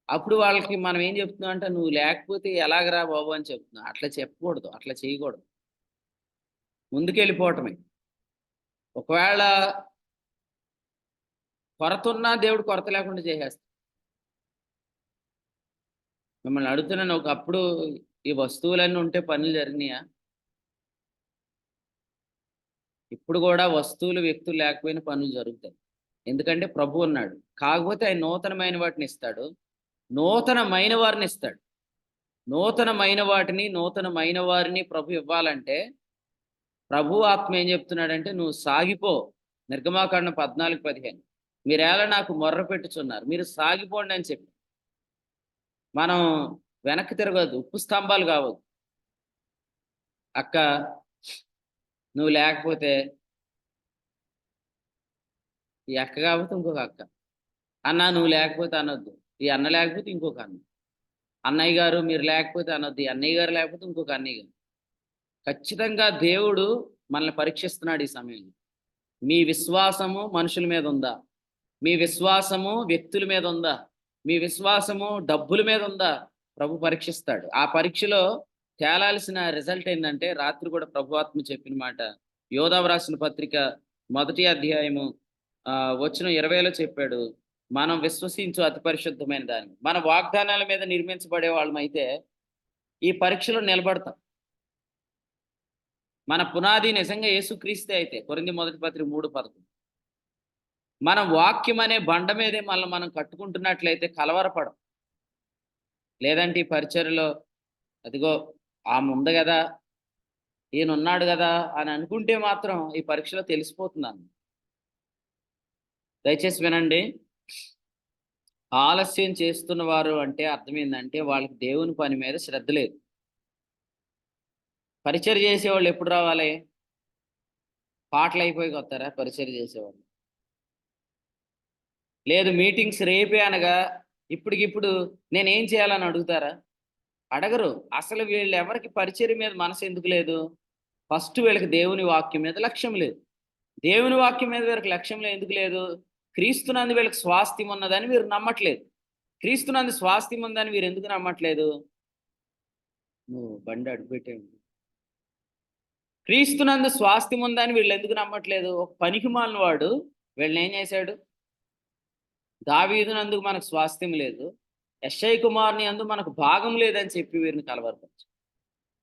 అప్పుడు వాళ్ళకి మనం ఏం చెప్తున్నాం అంటే, నువ్వు లేకపోతే ఎలాగరా బాబు అని చెప్తున్నా. అట్లా చెప్పకూడదు, అట్లా చేయకూడదు. ముందుకెళ్ళిపోవటమే. ఒకవేళ కొరత ఉన్నా దేవుడు కొరత లేకుండా చేసేస్తాడు. మిమ్మల్ని అడుగుతున్నాను, ఒకప్పుడు ఈ వస్తువులన్నీ ఉంటే పనులు జరిగినాయా? ఇప్పుడు కూడా వస్తువులు, వ్యక్తులు లేకపోయినా పనులు జరుగుతాయి. ఎందుకంటే ప్రభు ఉన్నాడు. కాకపోతే ఆయన నూతనమైన వాటిని ఇస్తాడు, నూతనమైన వారిని ఇస్తాడు. నూతనమైన వాటిని, నూతనమైన వారిని ప్రభు ఇవ్వాలంటే ప్రభు ఆత్మ ఏం చెప్తున్నాడంటే, నువ్వు సాగిపో. నిర్గమాకాండం 14:15 మీరేలా నాకు మొర్ర పెట్టుచున్నారు, మీరు సాగిపోండి అని చెప్పి. మనం వెనక్కి తిరగద్దు, ఉప్పు స్తంభాలు కావద్దు. అక్క నువ్వు లేకపోతే, ఈ అక్క కాకపోతే ఇంకొక అక్క. అన్న నువ్వు లేకపోతే అనొద్దు, ఈ అన్న లేకపోతే ఇంకొక అన్న. అన్నయ్య గారు మీరు లేకపోతే అనొద్దు, ఈ అన్నయ్య గారు లేకపోతే ఇంకొక అన్నయ్య గారు. ఖచ్చితంగా దేవుడు మనల్ని పరీక్షిస్తున్నాడు ఈ సమయంలో. మీ విశ్వాసము మనుషుల మీద ఉందా? మీ విశ్వాసము వ్యక్తుల మీద ఉందా? మీ విశ్వాసము డబ్బుల మీద ఉందా? ప్రభు పరీక్షిస్తాడు. ఆ పరీక్షలో తేలాల్సిన రిజల్ట్ ఏంటంటే, రాత్రి కూడా ప్రభు ఆత్మ చెప్పిన మాట, యోదావు రాసిన పత్రిక 1వ అధ్యాయము వచనం 20లో చెప్పాడు, మనం విశ్వసించు అతి పరిశుద్ధమైన దాన్ని. మన వాగ్దానాల మీద నిర్మించబడే వాళ్ళమైతే ఈ పరీక్షలో నిలబడతాం. మన పునాది నిజంగా యేసుక్రీస్తే అయితే, కొరింథీ 1 3:11 మన వాక్యం అనే బండ మీదే మనం కట్టుకుంటున్నట్లయితే కలవరపడం. లేదంటే ఈ పరిచర్యలో అదిగో ఆమె ఉంది కదా, ఈయన ఉన్నాడు కదా అని అనుకుంటే మాత్రం ఈ పరీక్షలో తెలిసిపోతున్నాను. దయచేసి వినండి. ఆలస్యం చేస్తున్న వారు అంటే అర్థం ఏంటంటే, వాళ్ళకి దేవుని పని మీద శ్రద్ధ లేదు. పరిచర్య చేసేవాళ్ళు ఎప్పుడు రావాలి? పాటలు అయిపోయి వస్తారా పరిచర్య చేసేవాళ్ళు? లేదు మీటింగ్స్ రేపే అనగా ఇప్పటికిప్పుడు నేనేం చేయాలని అడుగుతారా? అడగరు. అసలు వీళ్ళు ఎవరికి పరిచర్య మీద మనసు ఎందుకు లేదు? ఫస్ట్ వీళ్ళకి దేవుని వాక్యం మీద లక్ష్యం లేదు. దేవుని వాక్యం మీద వీళ్ళకి లక్ష్యం ఎందుకు లేదు? క్రీస్తునందు వీళ్ళకి స్వాస్థ్యం ఉన్నదని వీరు నమ్మట్లేదు. క్రీస్తునందు స్వాస్థ్యం ఉందని వీరు ఎందుకు నమ్మట్లేదు? నువ్వు బండి అడుగుపెట్టేయండి. క్రీస్తునందు స్వాస్థ్యం ఉందని వీళ్ళు ఎందుకు నమ్మట్లేదు? ఒక పనికిమాలిన వాడు వీళ్ళని ఏం చేశాడు? దావీదునందుకు మనకు స్వాస్థ్యం లేదు, యెషయా కుమారుని అందు మనకు భాగం లేదని చెప్పి వీరిని కలవరపరిచాడు.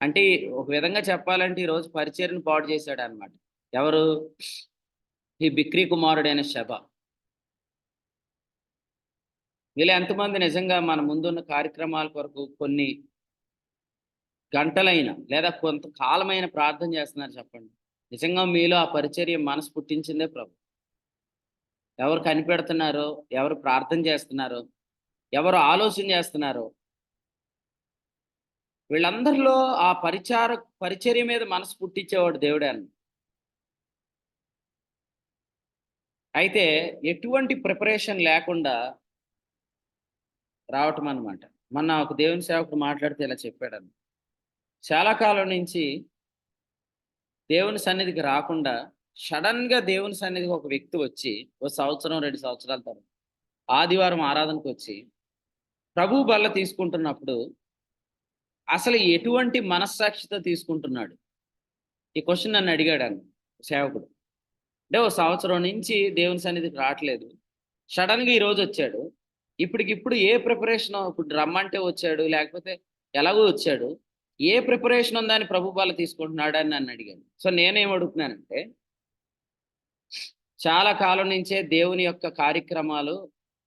అంటే ఒక విధంగా చెప్పాలంటే ఈరోజు పరిచర్యను పాడు చేశాడు అనమాట. ఎవరు? ఈ బిక్రీ కుమారుడైన శబ. వీళ్ళు ఎంతమంది నిజంగా మన ముందున్న కార్యక్రమాల కొరకు కొన్ని గంటలైన లేదా కొంతకాలమైన ప్రార్థన చేస్తున్నారు చెప్పండి? నిజంగా మీలో ఆ పరిచర్య మనసు పుట్టించిందే ప్రభు. ఎవరు కనిపెడుతున్నారో, ఎవరు ప్రార్థన చేస్తున్నారో, ఎవరు ఆలోచన చేస్తున్నారో, వీళ్ళందరిలో ఆ పరిచర్య మీద మనసు పుట్టించేవాడు దేవుడే అన్న. అయితే ఎటువంటి ప్రిపరేషన్ లేకుండా రావటం అన్నమాట. మొన్న ఒక దేవుని సేవకుడు మాట్లాడితే ఇలా చెప్పాడన్న, చాలా కాలం నుంచి దేవుని సన్నిధికి రాకుండా సడన్గా దేవుని సన్నిధికి ఒక వ్యక్తి వచ్చి, ఓ సంవత్సరం 2 సంవత్సరాల తర్వాత ఆదివారం ఆరాధనకు వచ్చి ప్రభు బల్ల తీసుకుంటున్నప్పుడు అసలు ఎటువంటి మనస్సాక్షితో తీసుకుంటున్నాడు? ఈ క్వశ్చన్ నన్ను అడిగాడు అన్న సేవకుడు. అంటే ఓ సంవత్సరం నుంచి దేవుని సన్నిధికి రావట్లేదు, సడన్గా ఈరోజు వచ్చాడు. ఇప్పటికిప్పుడు ఏ ప్రిపరేషన్, ఇప్పుడు రమ్మంటే వచ్చాడు లేకపోతే ఎలాగో వచ్చాడు, ఏ ప్రిపరేషన్ ఉందని ప్రభు బల్ల తీసుకుంటున్నాడు అని నన్ను అడిగాను. సో నేనేం అడుగుతున్నానంటే, చాలా కాలం నుంచే దేవుని యొక్క కార్యక్రమాలు,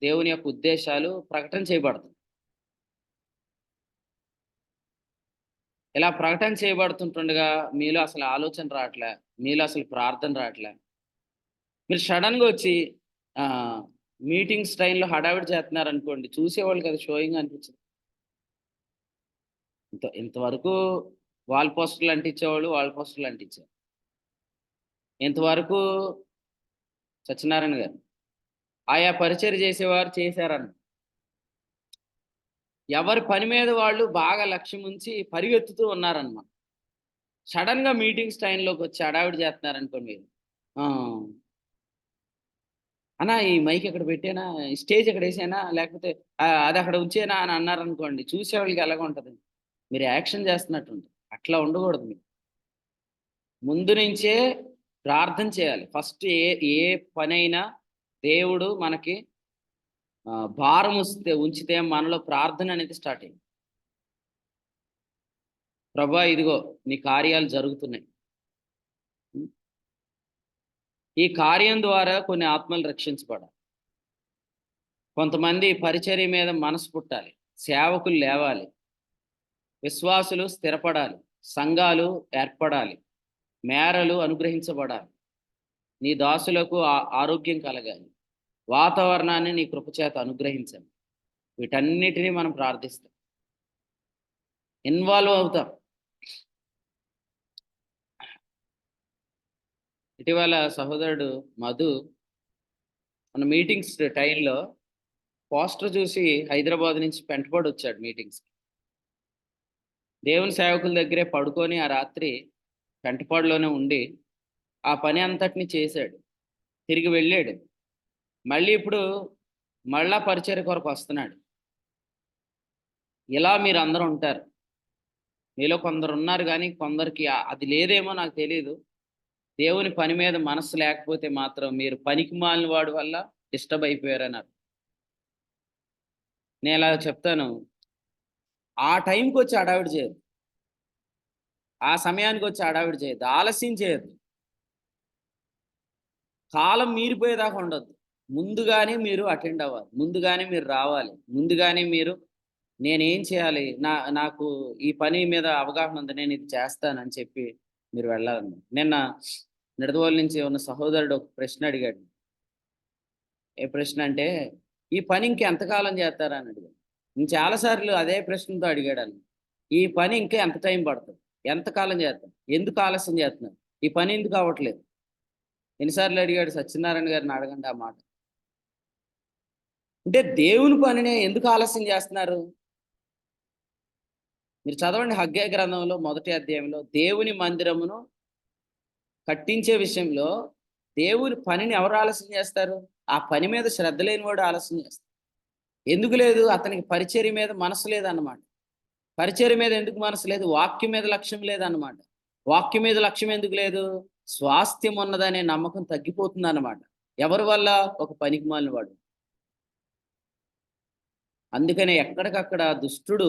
దేవుని యొక్క ఉద్దేశాలు ప్రకటన చేయబడుతుంది. ఇలా ప్రకటన చేయబడుతుంటుండగా మీలో అసలు ఆలోచన రావట్లే, మీలో అసలు ప్రార్థన రావట్లే. మీరు సడన్గా వచ్చి మీటింగ్స్ టైంలో హడావిడి చేస్తున్నారు అనుకోండి, చూసేవాళ్ళు కదా షోయింగ్ అనిపించదు. ఇంతవరకు వాల్ పోస్టర్లు అంటించేవాళ్ళు వాల్ పోస్టర్లు అంటించారు. ఇంతవరకు సత్యనారాయణ గారు ఆయా పరిచర్య చేసేవారు చేశారన్న. ఎవరి పని మీద వాళ్ళు బాగా లక్ష్యం ఉంచి పరిగెత్తుతూ ఉన్నారన్నమాట. సడన్ గా మీటింగ్స్ టైంలోకి వచ్చి హడావిడి చేస్తున్నారనుకోండి మీరు. ఆ, అన్నా ఈ మైక్ ఎక్కడ పెట్టానా, ఈ స్టేజ్ ఎక్కడ వేసానా, లేకపోతే అది అక్కడ ఉంచేనా అని అన్నారనుకోండి, చూసేవాళ్ళకి ఎలాగ ఉంటుంది, మీరు యాక్షన్ చేస్తున్నట్టు ఉంటుంది. అట్లా ఉండకూడదు. మీరు ముందు నుంచే ప్రార్థన చేయాలి. ఫస్ట్ ఏ ఏ పనైనా దేవుడు మనకి భారం ఉంచితే మనలో ప్రార్థన అనేది స్టార్ట్ అయింది. ప్రభా ఇదిగో నీ కార్యాలు జరుగుతున్నాయి. ఈ కార్యం ద్వారా కొన్ని ఆత్మలు రక్షించబడాలి. కొంతమంది పరిచర్య మీద మనసు పుట్టాలి. సేవకులు లేవాలి. విశ్వాసులు స్థిరపడాలి. సంఘాలు ఏర్పడాలి. మేరలు అనుగ్రహించబడాలి. నీ దాసులకు ఆరోగ్యం కలగాలి. వాతావరణాన్ని నీ కృపచేత అనుగ్రహించండి. వీటన్నిటినీ మనం ప్రార్థిస్తాం, ఇన్వాల్వ్ అవుతాం. ఇటీవల సహోదరుడు మధు మన మీటింగ్స్ టైంలో పోస్టర్ చూసి హైదరాబాద్ నుంచి పెంటపాడు వచ్చాడు మీటింగ్స్కి. దేవుని సేవకుల దగ్గరే పడుకొని ఆ రాత్రి పెంటపాడులోనే ఉండి ఆ పని అంతటిని చేశాడు. తిరిగి వెళ్ళాడు. మళ్ళీ ఇప్పుడు మళ్ళా పరిచర్య కొరకు వస్తున్నాడు. ఇలా మీరు అందరూ ఉంటారు. మీలో కొందరు ఉన్నారు, కానీ కొందరికి అది లేదేమో నాకు తెలియదు. దేవుని పని మీద మనసు లేకపోతే మాత్రం మీరు పనికి మాలిన వాడి వల్ల డిస్టర్బ్ అయిపోయారన్నారు. నేను ఇలా చెప్తాను, ఆ టైంకి వచ్చి హడావిడి చేయదు, ఆ సమయానికి వచ్చి హడావిడి చేయదు, ఆలస్యం చేయద్దు, కాలం మీరిపోయేదాకా ఉండొద్దు. ముందుగానే మీరు అటెండ్ అవ్వాలి. ముందుగానే మీరు రావాలి. ముందుగానే మీరు నేనేం చేయాలి, నాకు ఈ పని మీద అవగాహన ఉంది, నేను ఇది చేస్తానని చెప్పి మీరు వెళ్ళాలన్న. నిన్న నిడదవోలు నుంచి ఉన్న సహోదరుడు ఒక ప్రశ్న అడిగాడు. ఏ ప్రశ్న అంటే, ఈ పని ఇంకెంతకాలం చేస్తారా అని అడిగాడు. నేను చాలాసార్లు అదే ప్రశ్నతో అడిగాడు. ఈ పని ఇంకా ఎంత టైం పడుతుంది, ఎంతకాలం చేస్తాం, ఎందుకు ఆలస్యం చేస్తున్నారు, ఈ పని ఎందుకు అవ్వట్లేదు? ఎన్నిసార్లు అడిగాడు. సత్యనారాయణ గారిని అడగండి ఆ మాట. అంటే దేవుని పనినే ఎందుకు ఆలస్యం చేస్తున్నారు? మీరు చదవండి హగ్గై గ్రంథంలో 1వ అధ్యాయంలో దేవుని మందిరమును కట్టించే విషయంలో దేవుని పనిని ఎవరు ఆలస్యం చేస్తారు? ఆ పని మీద శ్రద్ధ లేని వాడు ఆలస్యం చేస్తాడు. ఎందుకు లేదు? అతనికి పరిచర్య మీద మనసు లేదన్నమాట. పరిచర్య మీద ఎందుకు మనసు లేదు? వాక్యం మీద లక్ష్యం లేదన్నమాట. వాక్యం మీద లక్ష్యం ఎందుకు లేదు? స్వాస్థ్యం ఉన్నదనే నమ్మకం తగ్గిపోతుంది అన్నమాట. ఎవరి వల్ల? ఒక పనికి మాలిన వాడు. అందుకనే ఎక్కడికక్కడ దుష్టుడు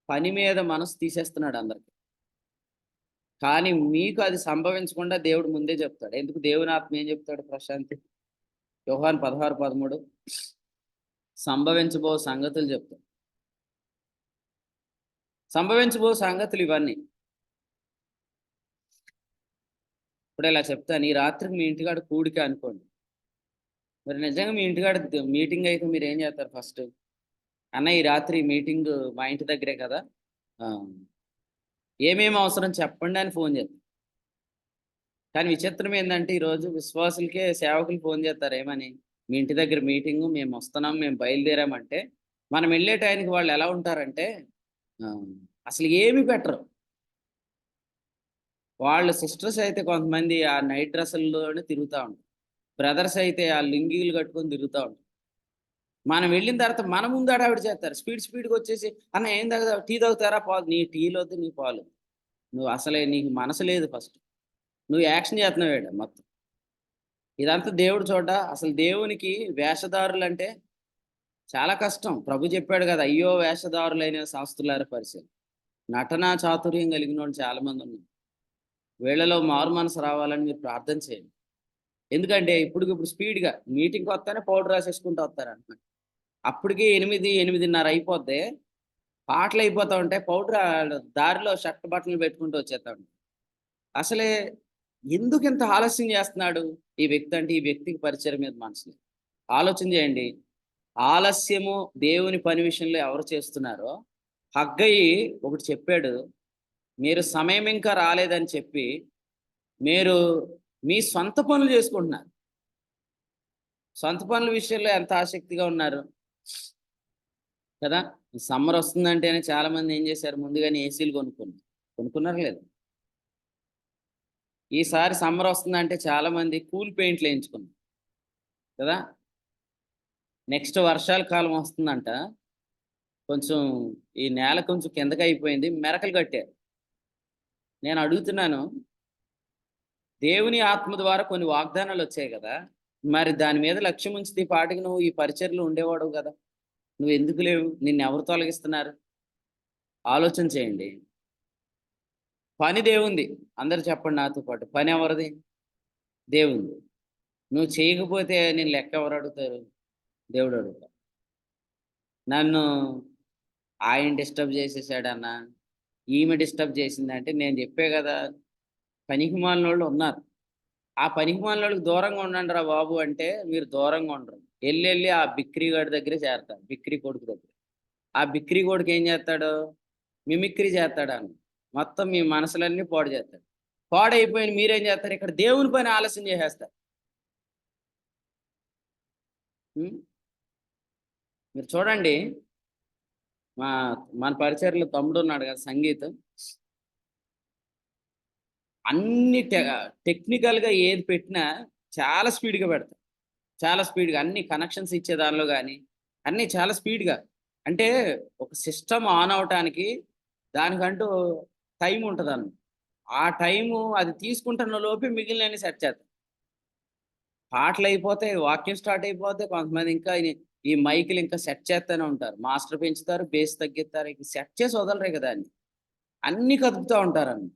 పని మీద మనసు తీసేస్తున్నాడు అందరికి. కానీ మీకు అది సంభవించకుండా దేవుడు ముందే చెప్తాడు. ఎందుకు? దేవుని ఆత్మ ఏం చెప్తాడు? ప్రశాంతి యోహాను 16:13 సంభవించబో సంగతులు చెప్తాడు. సంభవించబో సంగతులు ఇవన్నీ. ఇప్పుడు ఇలా చెప్తాను, ఈ రాత్రికి మీ ఇంటికాడ కూడిక అనుకోండి. మరి నిజంగా మీ ఇంటికాడ మీటింగ్ అయితే మీరు ఏం చేస్తారు? ఫస్ట్, అన్న ఈ రాత్రి మీటింగ్ మా ఇంటి దగ్గరే కదా, ఏమేమి అవసరం చెప్పండి అని ఫోన్ చేస్తారు. కానీ విచిత్రం ఏంటంటే, ఈరోజు విశ్వాసులకే సేవకులు ఫోన్ చేస్తారు. ఏమని? మీ ఇంటి దగ్గర మీటింగు, మేము వస్తున్నాం, మేము బయలుదేరామంటే మనం వెళ్ళే టైంకి వాళ్ళు ఎలా ఉంటారంటే అసలు ఏమి పెట్టరు. వాళ్ళ సిస్టర్స్ అయితే కొంతమంది ఆ నైట్ డ్రెస్సుల్లోనే తిరుగుతూ ఉంటారు. బ్రదర్స్ అయితే ఆ లింగీలు కట్టుకొని తిరుగుతూ ఉంటారు. మనం వెళ్ళిన తర్వాత మన ముందు ఆవిడ చేస్తారు. స్పీడ్గా వచ్చేసి, అన్న ఏం తాగుతావు, టీ తాగుతారా, పాలు, నీ టీలు వద్దు, నీ పాలు. నువ్వు అసలే నీకు మనసు లేదు. ఫస్ట్ నువ్వు యాక్షన్ చేస్తున్నావు మొత్తం. ఇదంతా దేవుడు చోట. అసలు దేవునికి వేషధారులు అంటే చాలా కష్టం. ప్రభు చెప్పాడు కదా, అయ్యో వేషధారులైన శాస్త్రులారా పరిచయం. నటనా చాతుర్యం కలిగిన వాళ్ళు చాలా మంది ఉన్నారు. వీళ్ళలో మారు మనసు రావాలని మీరు ప్రార్థన చేయండి. ఎందుకంటే ఇప్పుడు స్పీడ్గా మీటింగ్కి వస్తానే పౌడర్ రాసేసుకుంటూ వస్తారన్నమాట. అప్పటికి 8-8:30 అయిపోద్ది. పాటలు అయిపోతూ ఉంటాయి. పౌడర్ దారిలో షర్ట్ బట్టలు పెట్టుకుంటూ వచ్చేస్తా ఉంటాయి. అసలే ఎందుకు ఇంత ఆలస్యం చేస్తున్నాడు ఈ వ్యక్తి అంటే? ఈ వ్యక్తికి పరిచయం మీద మనసు లేదు. ఆలోచన చేయండి. ఆలస్యము దేవుని పని విషయంలో ఎవరు చేస్తున్నారో, హగ్గయి ఒకటి చెప్పాడు. మీరు సమయం ఇంకా రాలేదని చెప్పి మీరు మీ సొంత పనులు చేసుకుంటున్నారు. సొంత పనుల విషయంలో ఎంత ఆసక్తిగా ఉన్నారు కదా. ఈ సమ్మర్ వస్తుందంటేనే చాలా మంది ఏం చేశారు, ముందుగానే ఏసీలు కొనుక్కున్నారు లేదు. ఈసారి సమ్మర్ వస్తుందంటే చాలా మంది కూల్ పెయింట్లు వేయించుకున్నారు కదా. నెక్స్ట్ వర్షాల కాలం వస్తుందంట, కొంచెం ఈ నేల కొంచెం కిందకి అయిపోయింది, మెరకలు కట్టారు. నేను అడుగుతున్నాను, దేవుని ఆత్మ ద్వారా కొన్ని వాగ్దానాలు వచ్చాయి కదా, మరి దాని మీద లక్ష్యం ఉంచితే ఈ పాటికి నువ్వు ఈ పరిచర్లో ఉండేవాడు కదా. నువ్వు ఎందుకు లేవు? నిన్ను ఎవరు తొలగిస్తున్నారు? ఆలోచన చేయండి. పని దేవుంది. అందరు చెప్పండి నాతో పాటు, పని ఎవరిది? దేవుంది. నువ్వు చేయకపోతే నేను లెక్క ఎవరు అడుగుతారు? దేవుడు అడుగుతాడు. నన్ను ఆయన డిస్టర్బ్ చేసేసాడన్నా, ఈమె డిస్టర్బ్ చేసిందంటే నేను చెప్పే కదా, పనికిమాలినోళ్ళు ఉన్నారు. ఆ పనికిమాలినోళ్ళకి దూరంగా ఉండండి రా బాబు అంటే మీరు దూరంగా ఉండరు. ఎళ్ళెళ్ళి ఆ బిక్రీ గాడి దగ్గరే చేరతారు, బిక్రీ కొడుకు దగ్గర. ఆ బిక్రీ కొడుకు ఏం చేస్తాడు? మిమిక్రీ చేస్తాడన్న. మొత్తం మీ మనసులన్నీ పాడు చేస్తాడు. పాడైపోయిన మీరేం చేస్తారు? ఇక్కడ దేవుని పని ఆలస్యం చేసేస్తారు. హ్మ్. మీరు చూడండి, మా మన పరిచర్లో తమ్ముడున్నాడు కదా సంగీత్. అన్ని టెక్నికల్‌గా ఏది పెట్టినా చాలా స్పీడ్‌గా పెడతాడు. చాలా స్పీడ్‌గా అన్ని కనెక్షన్స్ ఇచ్చే దానిలో గాని, అన్నీ చాలా స్పీడ్‌గా. అంటే ఒక సిస్టమ్ ఆన్ అవ్వటానికి దానికంటూ టైమ్ ఉంటదన్న. ఆ టైము అది తీసుకుంటున్న లోపే మిగిలినయన్ని సెట్ చేస్తాడు. పాటలయిపోతాయి, వాక్యం స్టార్ట్ అయిపోద్ది. కొంతమంది ఇంకా ఈ మైకులు ఇంకా సెట్ చేస్తూనే ఉంటారు. మాస్టర్ పెంచుతారు, బేస్ తగ్గిస్తారు. ఇక సెట్ చేసి వదలరే కదా అన్ని. అన్నీ కదుపుతా ఉంటారన్న.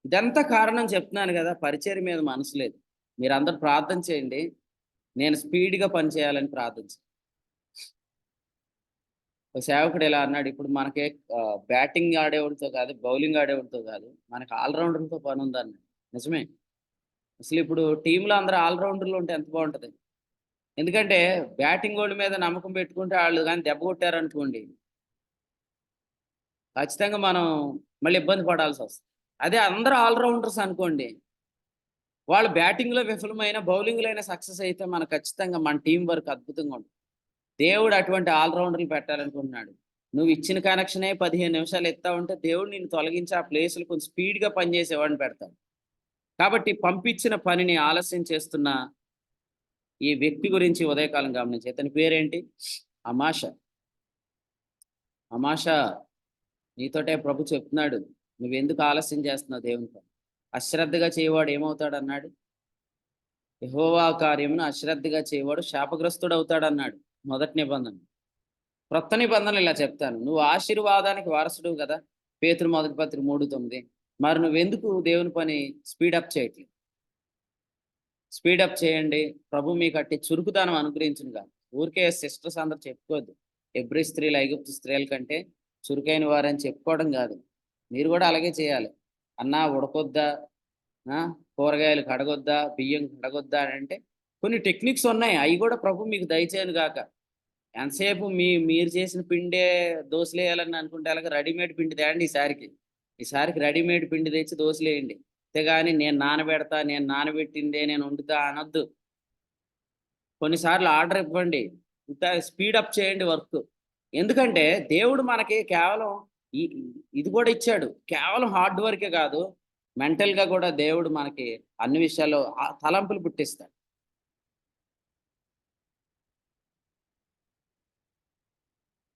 ఇదంతా కారణం చెప్తున్నాను గదా, పరిచర్య మీద మనసు లేదు. మీరందరూ ప్రార్థన చేయండి. నేను స్పీడ్‌గా పని చేయాలని ప్రార్థన చేయండి. ఒక సేవకుడు ఇలా అన్నాడు, ఇప్పుడు మనకి బ్యాటింగ్ ఆడేవాడితో కాదు, బౌలింగ్ ఆడేవాడితో కాదు, మనకు ఆల్ రౌండర్‌లతో పనుందన్నాడు. నిజమే. అసలిప్పుడు టీమ్‌లో అందరూ ఆల్ రౌండర్‌లు ఉంటే ఎంత బావుంటది. ఎందుకంటే బ్యాటింగోళ్ళ మీద నమ్మకం పెట్టుకుంటే ఆళ్ళు గాని దెబ్బ కొట్టారనుకోండి, ఖచ్చితంగా మనం మళ్ళీ ఇబ్బంది పడాల్సొస్తది. అదే అందరూ ఆల్ రౌండర్స్ అనుకోండి, వాళ్ళు బ్యాటింగ్‌లో విఫలమైన, బౌలింగ్‌లో అయినా సక్సెస్ అయితే మనకు ఖచ్చితంగా మన టీమ్ వర్క్ అద్భుతంగా ఉంటుంది. దేవుడు అటువంటి ఆల్ రౌండర్‌లు పెట్టాలనుకుంటున్నాడు. నువ్వు ఇచ్చిన కనెక్షనే 15 నిమిషాలు ఇత్తావంటే దేవుడు నిన్ను తొలగించి ఆ ప్లేస్‌లో కొంచెం స్పీడ్‌గా పనిచేసేవాడిని పెడతాడు. కాబట్టి పంపించిన పనిని ఆలస్యం చేస్తున్న ఈ వ్యక్తి గురించి ఉదయకాలం గమనించి, ఇతని పేరేంటి? అమాష. అమాష, నీతోటే ప్రభు చెప్తున్నాడు. నువ్వెందుకు ఆలస్యం చేస్తున్నావు దేవుని పని? అశ్రద్ధగా చేయవాడు ఏమవుతాడన్నాడు? యెహోవా కార్యమును అశ్రద్ధగా చేయవాడు శాపగ్రస్తుడవుతాడన్నాడు మొదటి నిబంధన. క్రొత్త నిబంధనలు ఇలా చెప్తాను. నువ్వు ఆశీర్వాదానికి వారసుడువు గదా. పేతురు మొదటి పత్రిక 3:9. మరి నువ్వెందుకు దేవుని పని స్పీడప్ చేయట్లేదు? స్పీడప్ చేయండి. ప్రభు మీకు అట్టి చురుకుదనం అనుగ్రహించునుగాక. ఊరికే సిస్టర్స్ అందరూ చెప్పుకోవద్దు. హెబ్రీ స్త్రీలు ఐగుప్తు స్త్రీల కంటే చురుకైన వారని చెప్పుకోవడం గాదు. మీరు గూడా అలాగే చేయాలి. అన్నా ఉడకొద్దా? ఆ! కూరగాయలు కడగొద్దా? బియ్యం కడగొద్దా అనంటే కొన్ని టెక్నిక్స్ ఉన్నాయి. అయి గూడా ప్రభు మీకు దయచేయను గాక. ఎంతసేపు మీరు చేసిన పిండే దోసలేయాలని అనుకుంటే ఎలాగ, రెడీమేడ్ పిండి తేండి ఈసారికి. ఈసారికి రెడీమేడ్ పిండి తెచ్చి దోసలేయండి. అంతేగాని నేను నానబెడతా, నేను నానబెట్టిందే నేను వండుతా అనొద్దు. కొన్నిసార్లు ఆర్డర్ ఇవ్వండి. ఇంకా స్పీడప్ చేయండి వర్క్. ఎందుకంటే దేవుడు మనకి కేవలం ఈ ఇది కూడా ఇచ్చాడు. కేవలం హార్డ్ వర్కే కాదు, మెంటల్‌గా కూడా దేవుడు మనకి అన్ని విషయాల్లో తలంపులు పుట్టిస్తాడు.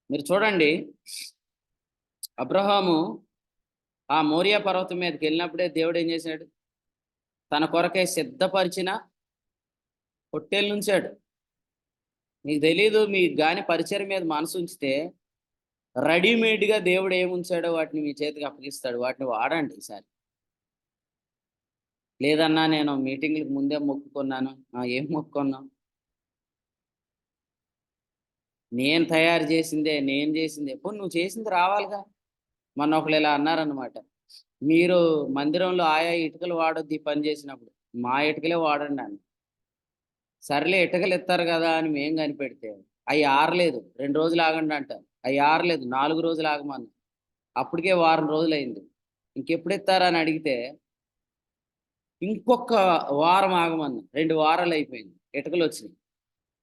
మీరు చూడండి, అబ్రహాము ఆ మోరియా పర్వతం మీదకెళ్ళినప్పుడే దేవుడేం చేశాడు? తన కొరకై సిద్ధపరిచిన పొట్టేలునుంచాడు. మీకు తెలీదు, మీకు గాని పరిచర్య మీద మనసుంచితే రెడీమేడ్‌గా దేవుడు ఏముంచాడో వాటిని మీ చేతికి అప్పగిస్తాడు. వాటిని వాడండి ఈసారి. లేదన్నా నేను మీటింగ్‌లకి ముందే మొక్కుకున్నాను. ఏం మొక్కుకున్నావు? నేను తయారు చేసిందే, నేను చేసిందే. పోనీ నువ్వు చేసింది రావాలిగా. మొన్న ఒకళ్ళు ఇలా అన్నారనమాట. మీరు మందిరంలో ఆయా ఇటుకలు వాడొద్దు ఈ పని చేసినప్పుడు. మా ఇటుకలే వాడండి అన్నా. సర్లే ఇటుకలు ఇత్తారు గదా అని మేము కనిపెడితే, అయి ఆరలేదు. 2 రోజులు ఆగండి అంటారు. అయి ఆరలేదు. 4 రోజులు ఆగమన్నా. అప్పటికే వారం రోజులయింది. ఇంకెప్పుడు ఇత్తారా అని అడిగితే, ఇంకొక వారం ఆగమన్నా. 2 వారాలు అయిపోయింది. ఇటుకలు వచ్చినాయి.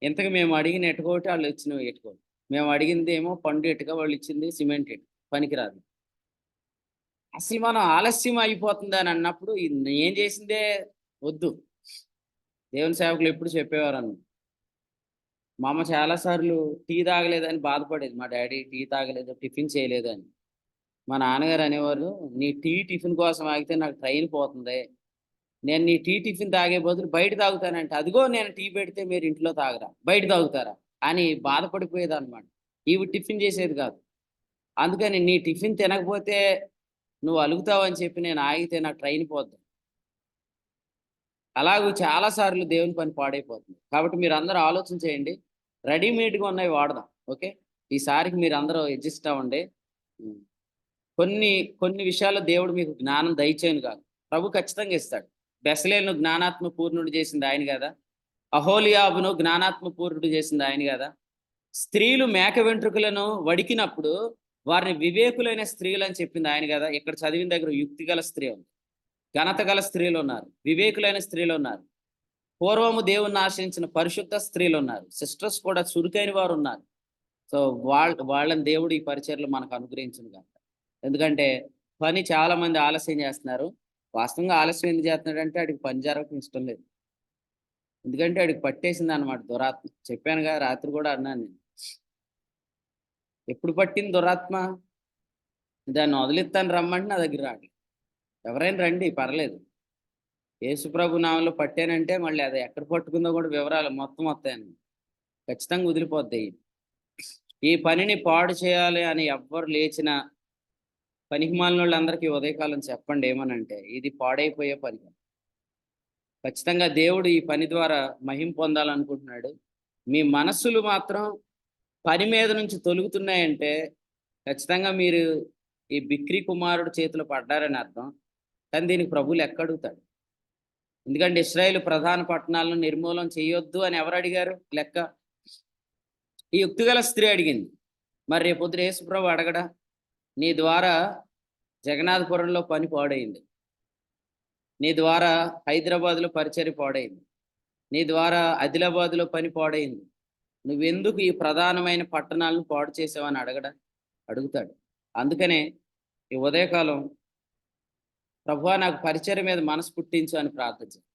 ఇంతకు మేము అడిగిన ఇటుక ఒకటి, వాళ్ళు ఇచ్చినవి ఇటుక ఒకటి. మేము అడిగిందేమో పండు ఇటుక, వాళ్ళు ఇచ్చింది సిమెంట్ ఇటుక. పనికిరాదు. అసలు మనం ఆలస్యం అయిపోతుంది అని అన్నప్పుడు నేను చేసిందే వద్దు. దేవుని సేవకులు ఎప్పుడు చెప్పేవారన్న. మా అమ్మ చాలా సార్లు టీ తాగలేదని బాధపడేది. మా డ్యాడీ టీ తాగలేదు, టిఫిన్ చేయలేదు అని. మా నాన్నగారు అనేవారు, నీ టీ, టిఫిన్ కోసం ఆగితే నాకు ట్రైన్ పోతుంది. నేను నీ టీ, టిఫిన్ తాగే బదులు బయట తాగుతానంటే, అదిగో నేను టీ పెడితే మీరు ఇంట్లో తాగరా, బయట తాగుతారా అని బాధపడిపోయేదన్నమాట. ఈవిడ టిఫిన్ చేసేది కాదు. అందుకని నీ టిఫిన్ తినకపోతే నువ్వు అలుగుతావని చెప్పి నేను ఆగితే నాకు ట్రైన్ పోద్ది. అలాగూ చాలా సార్లు దేవుని పని పాడైపోతుంది. కాబట్టి మీరందరూ ఆలోచన చేయండి. రెడీమేడ్‌గా ఉన్నవి వాడదాం. ఓకే. ఈసారికి మీరందరూ అడ్జస్ట్ అవ్వండి. హ్మ్. కొన్ని కొన్ని విషయాల్లో దేవుడు మీకు జ్ఞానం దయచేయును గాక. ప్రభు ఖచ్చితంగా ఇస్తాడు. బెసలేలును జ్ఞానాత్మ పూర్ణుడు చేసింది ఆయన గదా! అహోలియాబును జ్ఞానాత్మ పూర్ణుడు చేసింది ఆయన గదా! స్త్రీలు మేక వెంట్రుకలను వడికినప్పుడు వారిని వివేకులైన స్త్రీలని చెప్పింది ఆయన గదా! ఇక్కడ చదివిన దగ్గర యుక్తి గల స్త్రీ ఉంది. ఘనత గల స్త్రీలున్నారు. వివేకులైన స్త్రీలున్నారు. పూర్వము దేవుణ్ణి ఆశ్రయించిన పరిశుద్ధ స్త్రీలున్నారు. సిస్టర్స్ కూడా చురుకైన వారున్నారు. సో, వాళ్ళని దేవుడు ఈ పరిచర్యలో మనకు అనుగ్రహించును గాక. ఎందుకంటే పని చాలా మంది ఆలస్యం చేస్తున్నారు. వాస్తవంగా ఆలస్యం ఎందుకు చేస్తున్నాడంటే ఆడికి పని జరగటం ఇష్టం లేదు. ఎందుకంటే ఆడికి పట్టేసిందన్నమాట దురాత్మ. చెప్పానుగా రాత్రి కూడా అన్నాను నేను. ఎప్పుడు పట్టింది దురాత్మ? దాన్ని వదిలిత్తాను రమ్మంటే నా దగ్గర రాట్లేదు. ఎవరైనా రండి పర్లేదు. యేసుప్రభు నామంలో పట్టానంటే మళ్ళీ అది ఎక్కడ పట్టుకుందో కూడా వివరాలు మొత్తం వస్తాయన్నమాట. ఖచ్చితంగా వదిలిపోద్ది. ఈ పనిని పాడు చేయాలి అని ఎవ్వరు లేచినా పనికిమాలినోళ్ళందరికీ ఉదయకాలం చెప్పండి ఏమనంటే, ఇది పాడైపోయే పని కాదు. ఖచ్చితంగా దేవుడు ఈ పని ద్వారా మహిమ పొందాలనుకుంటున్నాడు. మీ మనస్సులు మాత్రం పని మీద నుంచి తొలుగుతున్నాయంటే ఖచ్చితంగా మీరు ఈ బిక్రీ కుమారుడు చేతిలో పడ్డారని అర్థం. కానీ దీనికి ప్రభు లెక్క అడుగుతాడు. ఎందుకంటే ఇశ్రాయేలు ప్రధాన పట్టణాలను నిర్మూలన చేయొద్దు అని ఎవరు అడిగారు లెక్క? ఈ యుక్తిగల స్త్రీ అడిగింది. మరి రేపొద్దున యేసుప్రభు అడగడా? నీ ద్వారా జగన్నాథపురంలో పని పాడైంది. నీ ద్వారా హైదరాబాద్‌లో పరిచర్య పాడైంది. నీ ద్వారా ఆదిలాబాద్‌లో పని పాడైంది. నువ్వెందుకు ఈ ప్రధానమైన పట్టణాలను పాడు చేసావని అడగడా? అడుగుతాడు. అందుకనే ఈ ఉదయకాలం ప్రభువా నాకు పరిచర్య మీద మనసు పుట్టించు అని ప్రార్థించండి.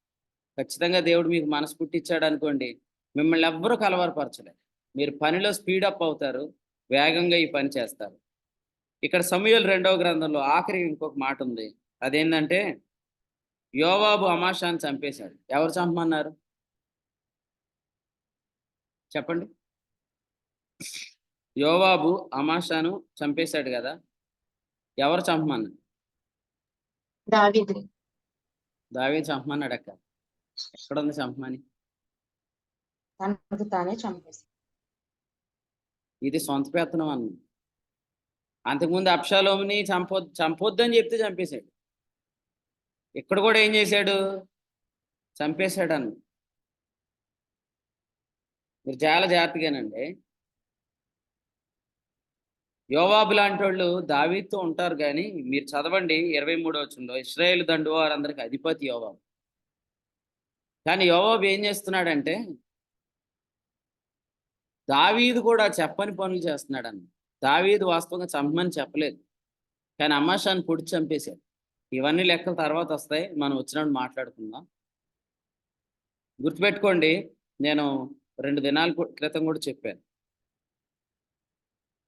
ఖచ్చితంగా దేవుడు మీకు మనసు పుట్టించాడనుకోండి, మిమ్మల్ని ఎవ్వరూ కలవరపరచలేరు. మీరు పనిలో స్పీడప్ అవుతారు. వేగంగా ఈ పని చేస్తారు. ఇక్కడ సమూయేలు 2వ గ్రంథంలో ఆఖరికి ఇంకొక మాట ఉంది. అదేంటంటే యోవాబు అమాషాను చంపేశాడు. ఎవరు చంపమన్నారు? చెప్పండి. యోవాబు అమాషాను చంపేశాడు కదా! ఎవరు చంపమన్నారు? దావీదు. దావీదు చంపమన్నాడక్క. ఎక్కడుంది చంపమని? తనకు తానే చంపేశాడు. ఇది సొంత పెత్తనం అన్నది. అంతకుముందు అబ్షాలోముని చంపొద్దని చెప్తే చంపేశాడు. ఇక్కడ కూడా ఏం చేశాడు? చంపేశాడన్న. మీరు చాలా జాగ్రత్తగానండి. యోవాబు లాంటోళ్ళు దావీదుతో ఉంటారు గానీ, మీరు చదవండి 23వ వచనంలో ఇశ్రాయేలు దండువారందరికి అధిపతి యోవాబు. కానీ యోవాబు ఏం చేస్తున్నాడంటే, దావీదు కూడా చెప్పని పనులు చేస్తున్నాడన్న. దావీదు వాస్తవంగా చంపమని చెప్పలేదు. కానీ అమాషాను పొడిచి చంపేశాడు. ఇవన్నీ లెక్కలు తర్వాత వస్తాయి. మనం వచ్చినప్పుడు మాట్లాడుకుందాం. గుర్తుపెట్టుకోండి, నేను 2 దినాల క్రితం కూడా చెప్పాను.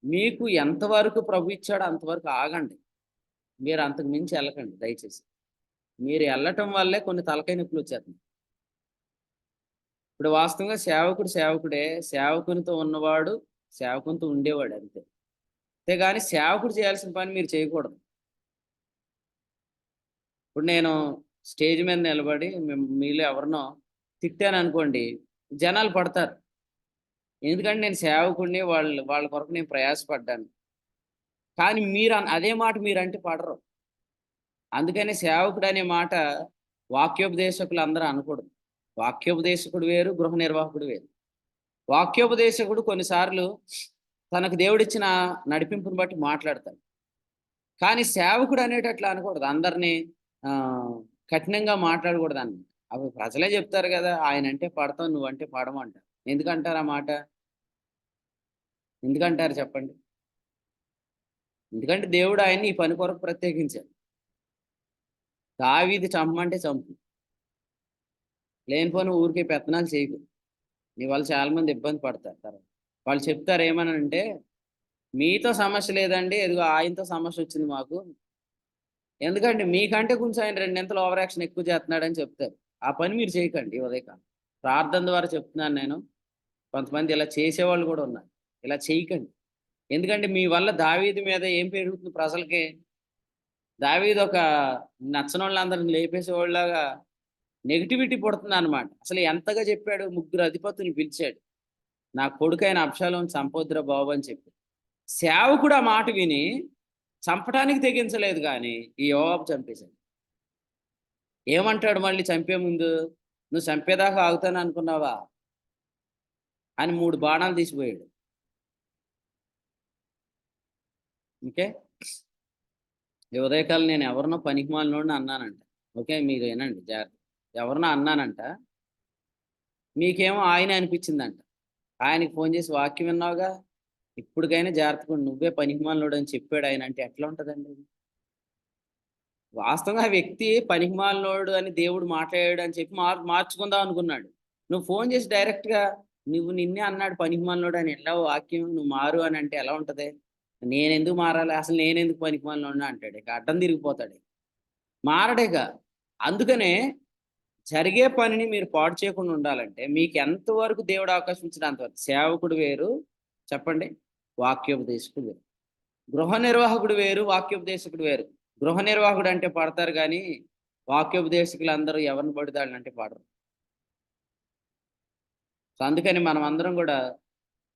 మీకు ఎంతవరకు ప్రభు ఇచ్చాడో అంతవరకు ఆగండి. మీరు అంతకు మించి వెళ్ళకండి దయచేసి. మీరు వెళ్ళటం వల్లే కొన్ని తలకాయ నొప్పులు వచ్చేస్తున్నాయి. ఇప్పుడు వాస్తవంగా సేవకుడు సేవకుడే. సేవకునితో ఉన్నవాడు సేవకునితో ఉండేవాడు అంతే. అంతేగాని సేవకుడు చేయాల్సిన పని మీరు చేయకూడదు. ఇప్పుడు నేను స్టేజ్ మీద నిలబడి మీలో ఎవరినో తిట్టాను అనుకోండి, జనాలు పడతారు. ఎందుకంటే నేను సేవకుడిని, వాళ్ళ కొరకు నేను ప్రయాసపడ్డాను. కానీ మీరు అదే మాట మీరంటే పడరు. అందుకని సేవకుడు అనే మాట వాక్యోపదేశకులు అందరూ అనకూడదు. వాక్యోపదేశకుడు వేరు, గృహ నిర్వాహకుడు వేరు. వాక్యోపదేశకుడు కొన్నిసార్లు తనకు దేవుడిచ్చిన నడిపింపుని బట్టి మాట్లాడతాడు. కానీ సేవకుడు అనేటట్లు అనకూడదు. అందరినీ కఠినంగా మాట్లాడకూడదు అన్న. అప్పుడు ప్రజలే చెప్తారు కదా, ఆయన అంటే పడతావు, నువ్వంటే పడవు అంటారు. ఎందుకంటారు ఆ మాట? ఎందుకంటారు చెప్పండి? ఎందుకంటే దేవుడు ఆయన్ని ఈ పని కొరకు ప్రత్యేకించారు. దావీదు చంపమంటే చంపు, లేనిపోని ఊరికే పెత్తనాలు చేయకు. నీ వల్ల చాలా మంది ఇబ్బంది పడతారు. తర్వాత వాళ్ళు చెప్తారు ఏమనంటే, మీతో సమస్య లేదండి, ఎదుగో ఆయనతో సమస్య వచ్చింది మాకు. ఎందుకంటే మీకంటే కొంచెం ఆయన రెండింతలు ఓవర్ యాక్షన్ ఎక్కువ చేస్తున్నాడని చెప్తారు. ఆ పని మీరు చేయకండి. ఉదయకాలం ప్రార్థన ద్వారా చెప్తున్నాను నేను. కొంతమంది ఇలా చేసేవాళ్ళు కూడా ఉన్నారు. ఇలా చేయకండి. ఎందుకంటే మీ వల్ల దావీదు మీద ఏం పెరుగుతుంది ప్రజలకి? దావీదు ఒక నచ్చనోళ్ళందరిని లేపేసేవాళ్ళలాగా నెగిటివిటీ పుడుతుంది అనమాట. అసలు ఎంతగా చెప్పాడు, 3 అధిపతులు పిలిచాడు, నా కొడుకైన అబ్షాలోను చంపొద్దురా బాబు అని చెప్పి. సేవకుడు ఆ మాట విని చంపడానికి తెగించలేదు, కానీ ఈ యోవాబు చంపేశాడు. ఏమంటాడు మళ్ళీ చంపే ముందు? నువ్వు చంపేదాకా ఆగుతాను అనుకున్నావా అని 3 బాణాలు తీసిపోయాడు. ఓకే, ఈ ఉదయకాలం నేను ఎవరినో పనికిమాలినోడిని అన్నానంట. ఓకే, మీరు వినండి జాగ్రత్త. ఎవరినో అన్నానంట, మీకేమో ఆయన అనిపించిందంట. ఆయనకి ఫోన్ చేసి, వాక్యం విన్నావుగా, ఇప్పటికైనా జాగ్రత్తగా ఉండు, నువ్వే పనికిమాలినోడు అని చెప్పాడు ఆయన అంటే ఎట్లా ఉంటుందండి? వాస్తవంగా ఆ వ్యక్తి పనికిమాలినోడు అని దేవుడు మాట్లాడాడు అని చెప్పి మార్చుకుందాం అనుకున్నాడు. నువ్వు ఫోన్ చేసి డైరెక్ట్గా నువ్వు నిన్నే అన్నాడు పనికిమాలినోడు అని, ఎలా వాక్యం నువ్వు మారు అని అంటే ఎలా ఉంటది? నేనెందుకు మారాలి, అసలు నేనెందుకు పనికిమాలినోడిని అంటాడు. ఇక అడ్డం తిరిగిపోతాడు, మారడేగా. అందుకనే జరిగే పనిని మీరు పాడు చేయకుండా ఉండాలంటే మీకు ఎంతవరకు దేవుడు అవకాశం ఇచ్చిన అంతవరకు. సేవకుడు వేరు, చెప్పండి, వాక్యోపదేశకుడు వేరు. గృహ నిర్వాహకుడు వేరు, వాక్యోపదేశకుడు వేరు. గృహ నిర్వాహకుడు అంటే పడతారు, కానీ వాక్యోపదేశకులు అందరూ ఎవరిని పడతాడు అంటే పడరు. సో అందుకని మనం అందరం కూడా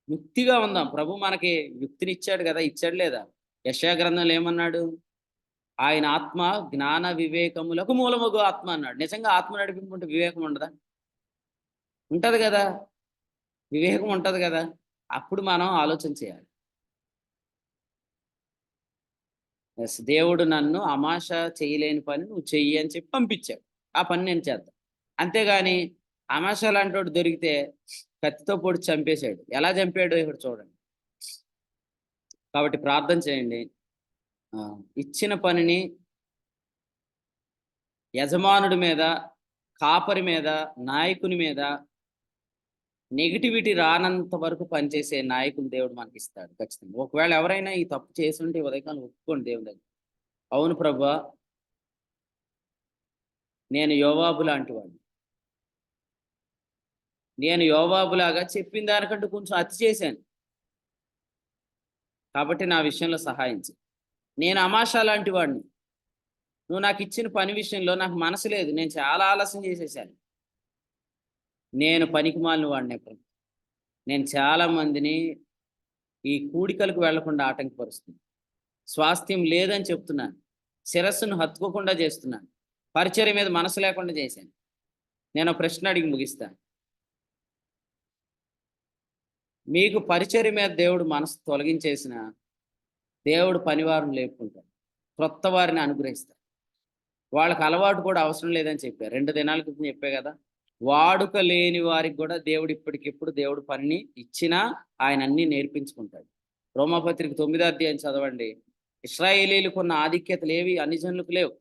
యుక్తిగా ఉందాం. ప్రభు మనకి యుక్తిని ఇచ్చాడు కదా, ఇచ్చాడు లేదా? యెషయా గ్రంథంలో ఏమన్నాడు? ఆయన ఆత్మ జ్ఞాన వివేకములకు మూలమగు ఆత్మ అన్నాడు. నిజంగా ఆత్మ నడిపింపుంటే వివేకం ఉండదా? ఉంటది కదా, వివేకం ఉంటది కదా. అప్పుడు మనం ఆలోచన చేయాలి. దేవుడు నన్ను అమాష చేయలేని పని నువ్వు చెయ్యి అని చెప్పి పంపించాడు. ఆ పని నేను చేద్దాం. అంతేగాని అమాష లాంటి దొరికితే కత్తితో పొడి చంపేశాడు. ఎలా చంపాడు ఇక్కడ చూడండి. కాబట్టి ప్రార్థన చేయండి. ఇచ్చిన పనిని యజమానుడి మీద, కాపరి మీద, నాయకుని మీద నెగిటివిటీ రానంత వరకు పనిచేసే నాయకులు దేవుడు మనకి ఇస్తాడు ఖచ్చితంగా. ఒకవేళ ఎవరైనా ఈ తప్పు చేసి ఉంటే ఉదయకాలం ఒప్పుకోండి దేవుని దగ్గర. అవును ప్రభువా, నేను యోవాబు లాంటి వాడిని, నేను యోవాబులాగా చెప్పిన దానికంటే కొంచెం అతి చేశాను, కాబట్టి నా విషయంలో సహాయించు. నేను అమాషా లాంటి వాడిని, నువ్వు నాకు ఇచ్చిన పని విషయంలో నాకు మనసు లేదు, నేను చాలా ఆలస్యం చేసేసాను, నేను పనికిమాలిన వాడిని. ఎప్పుడు నేను చాలా మందిని ఈ కూడికలకు వెళ్లకుండా ఆటంకపరుస్తున్నాను, స్వాస్థ్యం లేదని చెప్తున్నాను, శిరస్సును హత్తుకోకుండా చేస్తున్నాను, పరిచర్య మీద మనసు లేకుండా చేశాను. నేను ప్రశ్న అడిగి ముగిస్తాను. మీకు పరిచర్య మీద దేవుడు మనసు తొలగించేసిన దేవుడు పనివారిని లేపుకుంటాడు, క్రొత్త వారిని అనుగ్రహిస్తాడు. వాళ్ళకి అలవాటు కూడా అవసరం లేదని చెప్పారు. 2 దినాల క్రితం చెప్పే కదా, వాడుక లేని వారికి కూడా దేవుడు ఇప్పటికిప్పుడు దేవుడు పనిని ఇచ్చినా ఆయన అన్ని నేర్పించుకుంటాడు. రోమాపత్రిక 9వ అధ్యాయం చదవండి. ఇశ్రాయేలీలకు ఉన్న ఆధిక్యతలు ఏవి అన్యజనులకు లేవు,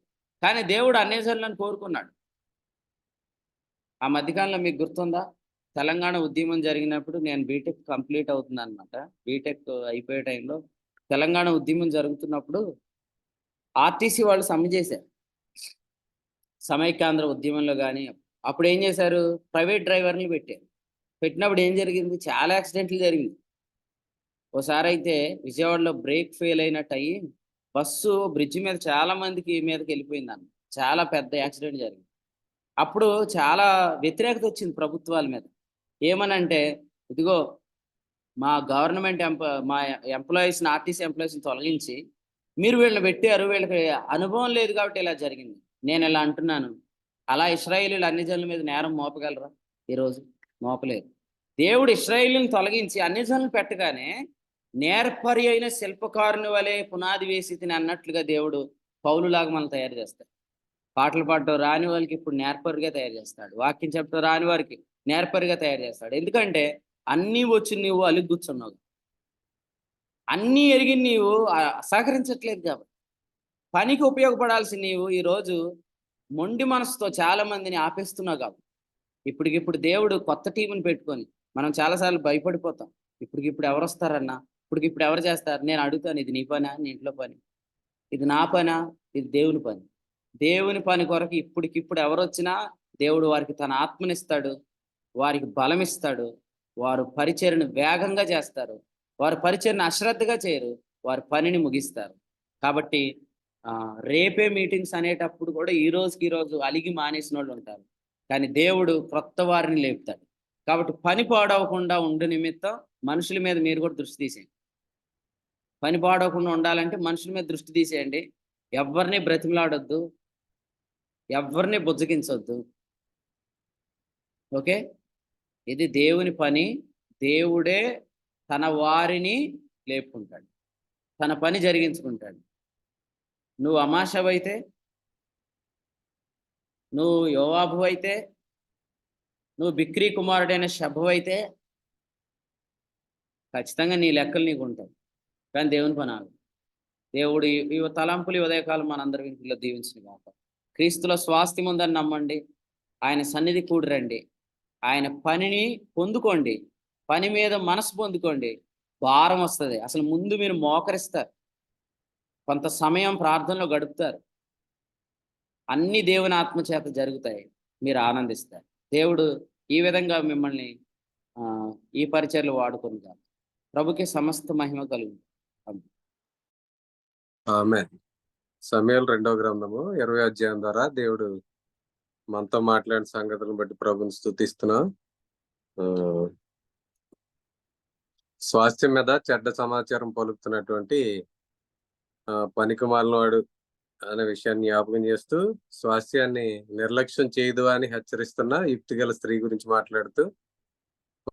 కానీ దేవుడు అన్యజనులను కోరుకున్నాడు. ఆ మధ్యకాలంలో మీకు గుర్తుందా, తెలంగాణ ఉద్యమం జరిగినప్పుడు నేను బీటెక్ కంప్లీట్ అవుతుంది అనమాట. బీటెక్ అయిపోయే టైంలో తెలంగాణ ఉద్యమం జరుగుతున్నప్పుడు ఆర్టీసీ వాళ్ళు సమ్మె చేశారు. సమైక్యాంధ్ర ఉద్యమంలో కానీ అప్పుడు ఏం చేశారు, ప్రైవేట్ డ్రైవర్లు పెట్టారు. పెట్టినప్పుడు ఏం జరిగింది, చాలా యాక్సిడెంట్లు జరిగింది. ఓసారి అయితే విజయవాడలో బ్రేక్ ఫెయిల్ అయినట్టు అయ్యి బస్సు బ్రిడ్జ్ మీద చాలా మందికి మీదకి వెళ్ళిపోయింది అన్న. చాలా పెద్ద యాక్సిడెంట్ జరిగింది. అప్పుడు చాలా వ్యతిరేకత వచ్చింది ప్రభుత్వాల మీద. ఏమనంటే, ఇదిగో మా గవర్నమెంట్ మా ఎంప్లాయీస్ని, ఆర్టీసీ ఎంప్లాయీస్ని తొలగించి మీరు వీళ్ళని పెట్టారు, వీళ్ళకి అనుభవం లేదు కాబట్టి ఇలా జరిగింది. నేను ఇలా అంటున్నాను, అలా ఇశ్రాయేలీలు అన్ని జనుల మీద నేరం మోపగలరా? ఈరోజు మోపలేరు. దేవుడు ఇశ్రాయేలీని తొలగించి అన్ని జనులు పెట్టగానే నేర్పరి అయిన శిల్పకారుని వలె పునాది వేసి తిని అన్నట్లుగా దేవుడు పౌలులాగా మనం తయారు చేస్తాడు. పాటలు పాడటం రాని వాళ్ళకి ఇప్పుడు నేర్పరిగా తయారు చేస్తాడు. వాక్యం చెప్పడం రాని వారికి నేర్పరిగా తయారు చేస్తాడు. ఎందుకంటే అన్నీ వచ్చి నువ్వు అలిగి కూర్చున్నావు. అన్నీ ఎరిగి నీవు సహకరించట్లేదు కాబట్టి. పనికి ఉపయోగపడాల్సిన నీవు ఈరోజు మొండి మనసుతో చాలా మందిని ఆపేస్తున్నావు కాబట్టి. ఇప్పటికిప్పుడు దేవుడు కొత్త టీంని పెట్టుకొని మనం చాలాసార్లు భయపడిపోతాం. ఇప్పటికిప్పుడు ఎవరు వస్తారన్నా, ఇప్పటికిప్పుడు ఎవరు చేస్తారు? నేను అడుగుతాను, ఇది నీ పనా? నీ ఇంట్లో పని? ఇది నా పనా? ఇది దేవుని పని. దేవుని పని కొరకు ఇప్పటికిప్పుడు ఎవరు వచ్చినా దేవుడు వారికి తన ఆత్మనిస్తాడు, వారికి బలం ఇస్తాడు. వారు పరిచర్ను వేగంగా చేస్తారు. వారు పరిచర్ను అశ్రద్ధగా చేయరు, వారి పనిని ముగిస్తారు. కాబట్టి రేపే మీటింగ్స్ అనేటప్పుడు కూడా ఈ రోజుకి ఈరోజు అలిగి మానేసిన వాళ్ళు ఉంటారు, కానీ దేవుడు క్రొత్త వారిని లేపుతాడు. కాబట్టి పని పాడవకుండా ఉండు నిమిత్తం మనుషుల మీద మీరు కూడా దృష్టి తీసేయండి. పని పాడవకుండా ఉండాలంటే మనుషుల మీద దృష్టి తీసేయండి. ఎవరిని బ్రతిమలాడొద్దు, ఎవరిని బుజ్జగించొద్దు. ఓకే, ఇది దేవుని పని. దేవుడే తన వారిని లేపుకుంటాడు, తన పని జరిగించుకుంటాడు. నువ్వు అమాషవైతే, నువ్వు యోవాబు అయితే, నువ్వు బిక్రీ కుమారుడైన షబ్బు అయితే ఖచ్చితంగా నీ లెక్కలు నీకు ఉంటాయి. కానీ దేవుని పని ఆగు. దేవుడు ఈ తలంపులు ఉదయకాలం మనందరి ఇంట్లో దీవించిన కాక. క్రీస్తుల స్వాస్థ్యం ఉందని నమ్మండి, ఆయన సన్నిధి కూడి రండి, ఆయన పనిని పొందుకోండి, పని మీద మనసు పొందుకోండి. భారం వస్తుంది. అసలు ముందు మీరు మోకరిస్తారు, కొంత సమయం ప్రార్థనలో గడుపుతారు, అన్ని దేవుని ఆత్మ చేత జరుగుతాయి, మీరు ఆనందిస్తారు. దేవుడు ఈ విధంగా మిమ్మల్ని ఈ పరిచర్లు వాడుకుంటారు. ప్రభుకి సమస్త మహిమ కలుగుతుంది. ఆమేన్. సమూయేలు 2వ గ్రంథము 20వ అధ్యాయం ద్వారా దేవుడు మనతో మాట్లాడిన సంగతులను బట్టి ప్రభుని స్తుతిస్తున్నాం. స్వాస్థ్యం మీద చెడ్డ సమాచారం పలుకుతున్నటువంటి పనికిమాలినవాడు అనే విషయాన్ని జ్ఞాపకం చేస్తూ, స్వాస్థ్యాన్ని నిర్లక్ష్యం చేయదు అని హెచ్చరిస్తున్న యుక్తిగల స్త్రీ గురించి మాట్లాడుతూ,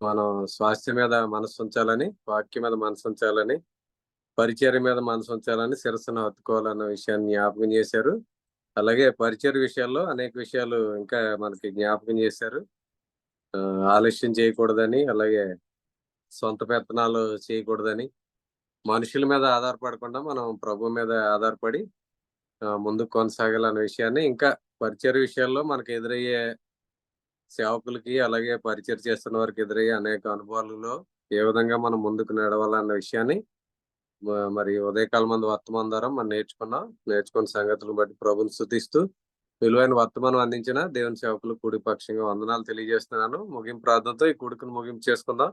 మనం స్వాస్థ్యం మీద మనసు ఉంచాలని, వాక్యం మీద మనసు ఉంచాలని, పరిచర్య మీద మనసు ఉంచాలని, శిరస్సును హత్తుకోవాలన్న విషయాన్ని జ్ఞాపకం చేశారు. అలాగే పరిచర్య విషయాల్లో అనేక విషయాలు ఇంకా మనకి జ్ఞాపకం చేశారు. ఆలస్యం చేయకూడదని, అలాగే సొంత పెత్తనాలు చేయకూడదని, మనుషుల మీద ఆధారపడకుండా మనం ప్రభు మీద ఆధారపడి ముందుకు కొనసాగాలన్న విషయాన్ని, ఇంకా పరిచర్య విషయాల్లో మనకు ఎదురయ్యే సేవకులకి, అలాగే పరిచర్య చేస్తున్న వారికి ఎదురయ్యే అనేక అనుభవాలలో ఏ విధంగా మనం ముందుకు నడవాలన్న విషయాన్ని మరి ఉదయకాలం మంది వర్తమానం ద్వారా మనం నేర్చుకున్న సంగతులను బట్టి ప్రభుని స్తుతిస్తూ, విలువైన వర్తమానం అందించిన దేవుని సేవకులు కూడి పక్షంగా వందనాలు తెలియజేస్తున్నాను. ముగింపు ప్రార్థనతో ఈ కూడికను ముగింపు చేసుకుందాం.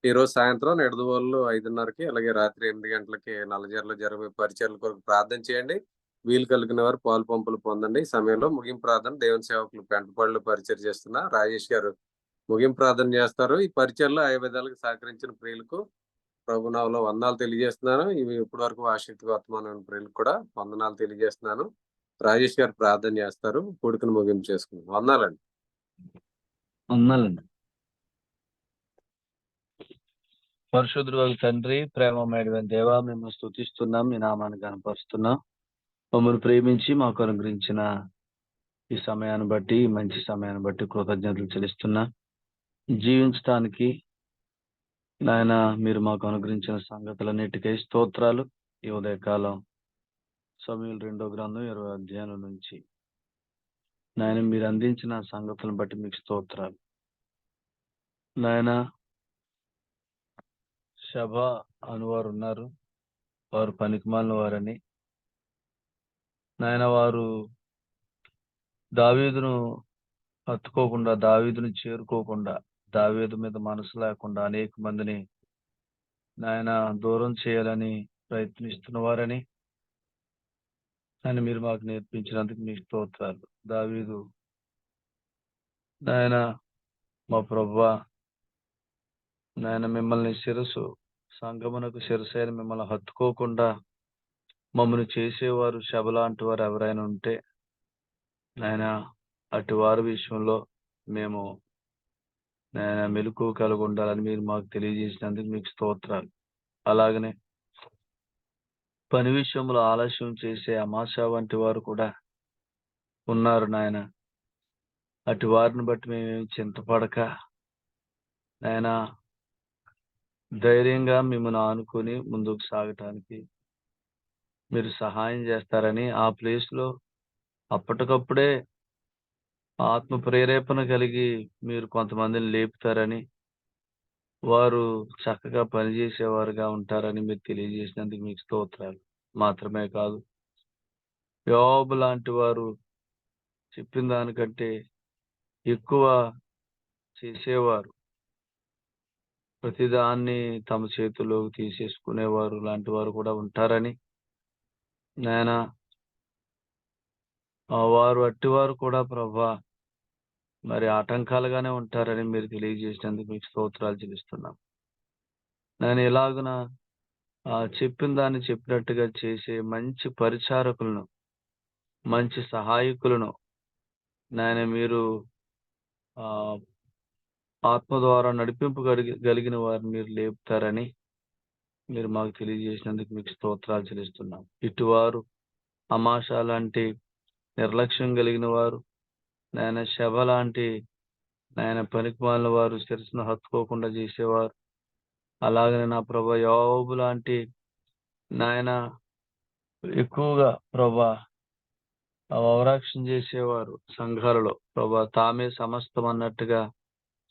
ఈ రోజు సాయంత్రం నిడదవోలు 5:30కి, అలాగే రాత్రి 8 గంటలకి నల్లజర్లో జరిగే పరిచర్ల కొరకు ప్రార్థన చేయండి. వీలు కలిగిన వారు పాలు పంపులు పొందండి. ఈ సమయంలో ముగింపు ప్రార్థన దేవుని సేవకులు పెంటపాడులో పరిచర్య చేస్తున్న రాజేష్ గారు ముగింపు ప్రార్థన చేస్తారు. ఈ పరిచర్లో 5 విధాలుగా సహకరించిన ప్రియులకు ప్రభునామములో వందనాలు తెలియజేస్తున్నాను. ఇవి ఇప్పటి వరకు ఆసక్తి వర్తమానమైన ప్రియులకు కూడా వందనాలు తెలియజేస్తున్నాను. రాజేష్ గారు ప్రార్థన చేస్తారు. కూడికను ముగింపు చేసుకుందాం. వందనాలండి. వందనాలండి. పరిశుద్ధుడు తండ్రి, ప్రేమమేడమైన దేవా, మేము స్తుతిస్తున్నాం, మీ నామాన్ని కనపరుస్తున్నాం. మమ్మల్ని ప్రేమించి మాకు అనుగ్రహించిన ఈ సమయాన్ని బట్టి, మంచి సమయాన్ని బట్టి కృతజ్ఞతలు చెల్లిస్తున్నా. జీవించడానికి నాయన మీరు మాకు అనుగ్రహించిన సంగతులన్నిటికై స్తోత్రాలు. ఈ ఉదయకాలం సమూయేలు 2వ గ్రంథం 20వ అధ్యాయం నుంచి నాయన మీరు అందించిన సంగతులను బట్టి మీకు స్తోత్రాలు. నాయన సభ అనువారు ఉన్నారు, వారు పనికిమాలిన వారని నాయన, వారు దావీదును హత్తుకోకుండా, దావీదును చేరుకోకుండా, దావీదు మీద మనసు లేకుండా అనేక మందిని నాయన దూరం చేయాలని ప్రయత్నిస్తున్న వారని ఆయన మీరు మాకు నేర్పించినందుకు మీ స్తోత్రాలు. దావీదు నాయన మా ప్రభువా, నాయన మిమ్మల్ని శిరస్సు, సంగమునకు శిరస్సు అయిన మిమ్మల్ని హత్తుకోకుండా మమ్మల్ని చేసేవారు శబలాంటి వారు ఎవరైనా ఉంటే నాయన అటు వారి విషయంలో మేము నాయన మెలకువ కలిగి ఉండాలని మీరు మాకు తెలియజేసినందుకు మీకు స్తోత్రాలు. అలాగనే పని విషయంలో ఆలస్యం చేసే అమాష వంటి వారు కూడా ఉన్నారు నాయన. అటు వారిని బట్టి మేమేమి చింతపడక నాయన ధైర్యంగా మిమ్మల్ని ఆనుకొని ముందుకు సాగటానికి మీరు సహాయం చేస్తారని, ఆ ప్లేస్లో అప్పటికప్పుడే ఆత్మ ప్రేరేపణ కలిగి మీరు కొంతమందిని లేపుతారని, వారు చక్కగా పనిచేసేవారుగా ఉంటారని మీరు తెలియజేసినందుకు మీకు స్తోత్రాలు. మాత్రమే కాదు, యోబు లాంటి వారు చెప్పిన దానికంటే ఎక్కువ చేసేవారు, ప్రతిదాన్ని తమ చేతుల్లోకి తీసేసుకునేవారు లాంటి వారు కూడా ఉంటారని నాయన, వారు అట్టివారు కూడా ప్రభా మరి ఆటంకాలుగానే ఉంటారని మీరు తెలియజేసినందుకు మీకు స్తోత్రాలు చెల్లిస్తున్నాం. నేను ఎలాగున చెప్పిన దాన్ని చెప్పినట్టుగా చేసే మంచి పరిచారకులను, మంచి సహాయకులను నాయన మీరు ఆ ఆత్మ ద్వారా నడిపింపు కలిగిన వారిని మీరు లేపుతారని మీరు మాకు తెలియజేసినందుకు మీకు స్తోత్రాలు చెల్లిస్తున్నాం. ఇటువారు అమాష లాంటి నిర్లక్ష్యం కలిగిన వారు, నాయన శవ లాంటి నాయన పనికిమాలిన వారు, శిరస్సును హత్తుకోకుండా చేసేవారు, అలాగనే నా ప్రభా యోబు లాంటి నాయన ఎక్కువగా ప్రభా అవరాక్షణ చేసేవారు సంఘాలలో ప్రభా, తామే సమస్తం అన్నట్టుగా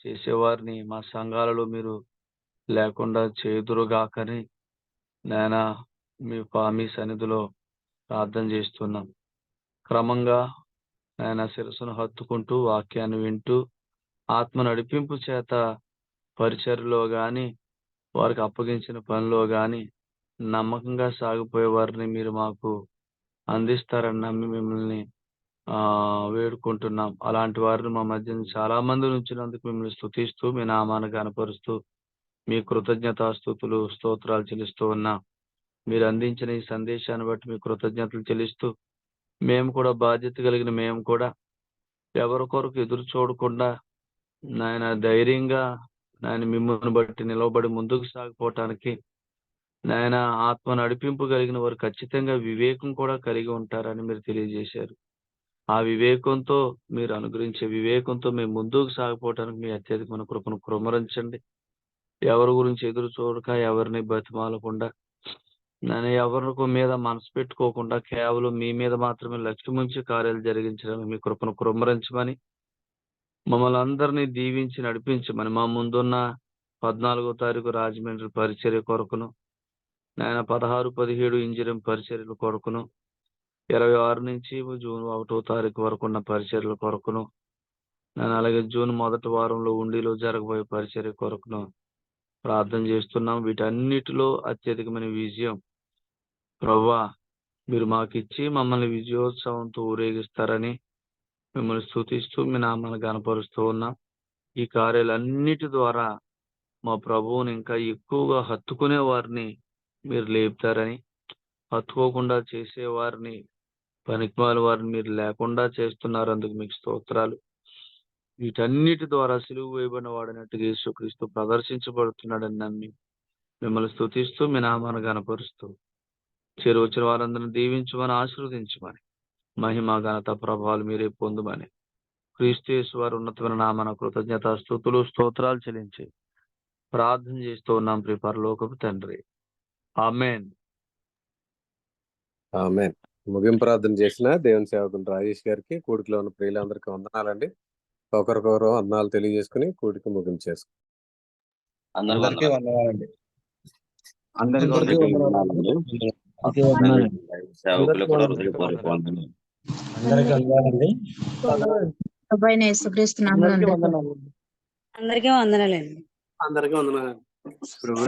చేసేవారిని మా సంఘాలలో మీరు లేకుండా చేదురుగాకని నాయన మీ సన్నిధిలో ప్రార్థన చేస్తున్నాం. క్రమంగా ఆయన శిరస్సును హత్తుకుంటూ వాక్యాన్ని వింటూ ఆత్మ నడిపింపు చేత పరిచర్లో గాని, వారికి అప్పగించిన పనిలో గాని నమ్మకంగా సాగిపోయే వారిని మీరు మాకు అందిస్తారని నమ్మి మిమ్మల్ని వేడుకుంటున్నాం. అలాంటి వారిని మా మధ్య చాలా మంది ఉంచినందుకు మిమ్మల్ని స్తుతిస్తూ, మీ నామాన్ని కనపరుస్తూ, మీ కృతజ్ఞతాస్తుతులు స్తోత్రాలు చెల్లిస్తూ ఉన్నాం. మీరు అందించిన ఈ సందేశాన్ని బట్టి మీ కృతజ్ఞతలు చెల్లిస్తూ, మేము కూడా బాధ్యత కలిగిన మేము కూడా ఎవరి కొరకు ఎదురు చూడకుండా నాయన ధైర్యంగా నాయన మిమ్మల్ని బట్టి నిలవబడి ముందుకు సాగిపోవటానికి నాయన ఆత్మ నడిపింపు కలిగిన వారు ఖచ్చితంగా వివేకం కూడా కలిగి ఉంటారని మీరు తెలియజేశారు. ఆ వివేకంతో మీరు అనుగ్రహించే వివేకంతో మేము ముందుకు సాగిపోవటానికి మీ అత్యధికమైన కృపను కుమ్మరించండి. ఎవరి గురించి ఎదురు చూడక, ఎవరిని బతిమాలకుండా, నేను ఎవరి మీద మనసు పెట్టుకోకుండా కేవలం మీ మీద మాత్రమే లక్ష్యం ఉంచి కార్యాలు జరిగించడానికి మీ కృపను కుమ్మరించమని, మమ్మల్ని అందరినీ దీవించి నడిపించమని, మా ముందున్న 14వ తారీఖు రాజమండ్రి పరిచర్య కొరకును, నాయన 16, 17 ఇంజనీరింగ్ పరిచర్యల కొరకును, 26 నుంచి జూన్ 1వ తారీఖు వరకు ఉన్న పరిచర్యల కొరకును, నేను అలాగే జూన్ మొదటి వారంలో ఉండిలో జరగబోయే పరిచర్య కొరకును ప్రార్థన చేస్తున్నాం. వీటన్నిటిలో అత్యధికమైన విజయం ప్రభువా మీరు మాకిచ్చి మమ్మల్ని విజయోత్సవంతో ఊరేగిస్తారని మిమ్మల్ని స్తుతిస్తూ మీ నామాన్ని గణపరుస్తూ ఉన్నాం. ఈ కార్యాలన్నిటి ద్వారా మా ప్రభువుని ఇంకా ఎక్కువగా హత్తుకునే వారిని మీరు లేపుతారని, హత్తుకోకుండా చేసేవారిని, పనికిమాల వారిని మీరు లేకుండా చేస్తున్నారు. అందుకు మీకు స్తోత్రాలు. వీటన్నిటి ద్వారా సిలువ వేయబడిన వాడినట్టుగా యేసుక్రీస్తు ప్రదర్శించబడుతున్నాడని నమ్మి మిమ్మల్ని స్తుతిస్తూ మీ నామాన్ని గణపరుస్తూ, వచ్చిన వారందరిని దీవించమని, ఆశీర్వదించమని, మహిమ ఘనత ప్రభావాలు మీరే పొందుమని క్రీస్తు యేసు వారి ఉన్నతమైన నామన కృతజ్ఞత స్తుతులు స్తోత్రాలు చెల్లించి ప్రార్థన చేస్తూ ఉన్నాం. ప్రియ పరలోకపు తండ్రి, ఆమేన్. ఆమేన్. ముగింపు ప్రార్థన చేసిన దేవుని సేవకులు రాజేష్ గారికి, కూడికలో ఉన్న ప్రియులందరికీ వందనాలండి. ఒకరికొకరు వందనాలు తెలియజేసుకుని కూడిక ముగించేసుకు. అందరికీ వందనాలండి. అందరికీ వందనాలండి. సేవకులు కూడా హృదయపూర్వక వందనాలు. అందరికీ వందనాలండి. ప్రభువైన యేసుక్రీస్తు నామమున అందరికీ వందనాలు. అందరికీ వందనాలండి. అందరికీ వందనాలు.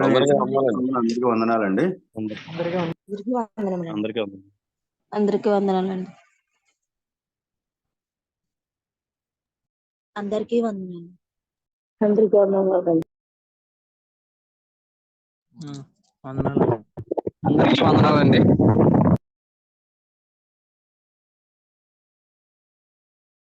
అందరికీ వందనాలండి. అందరికీ వందనాలండి. అందరికీ వందనాలు. అందరికీ వందనాలండి. వందనాలు. అందరికీ వందనాలండి.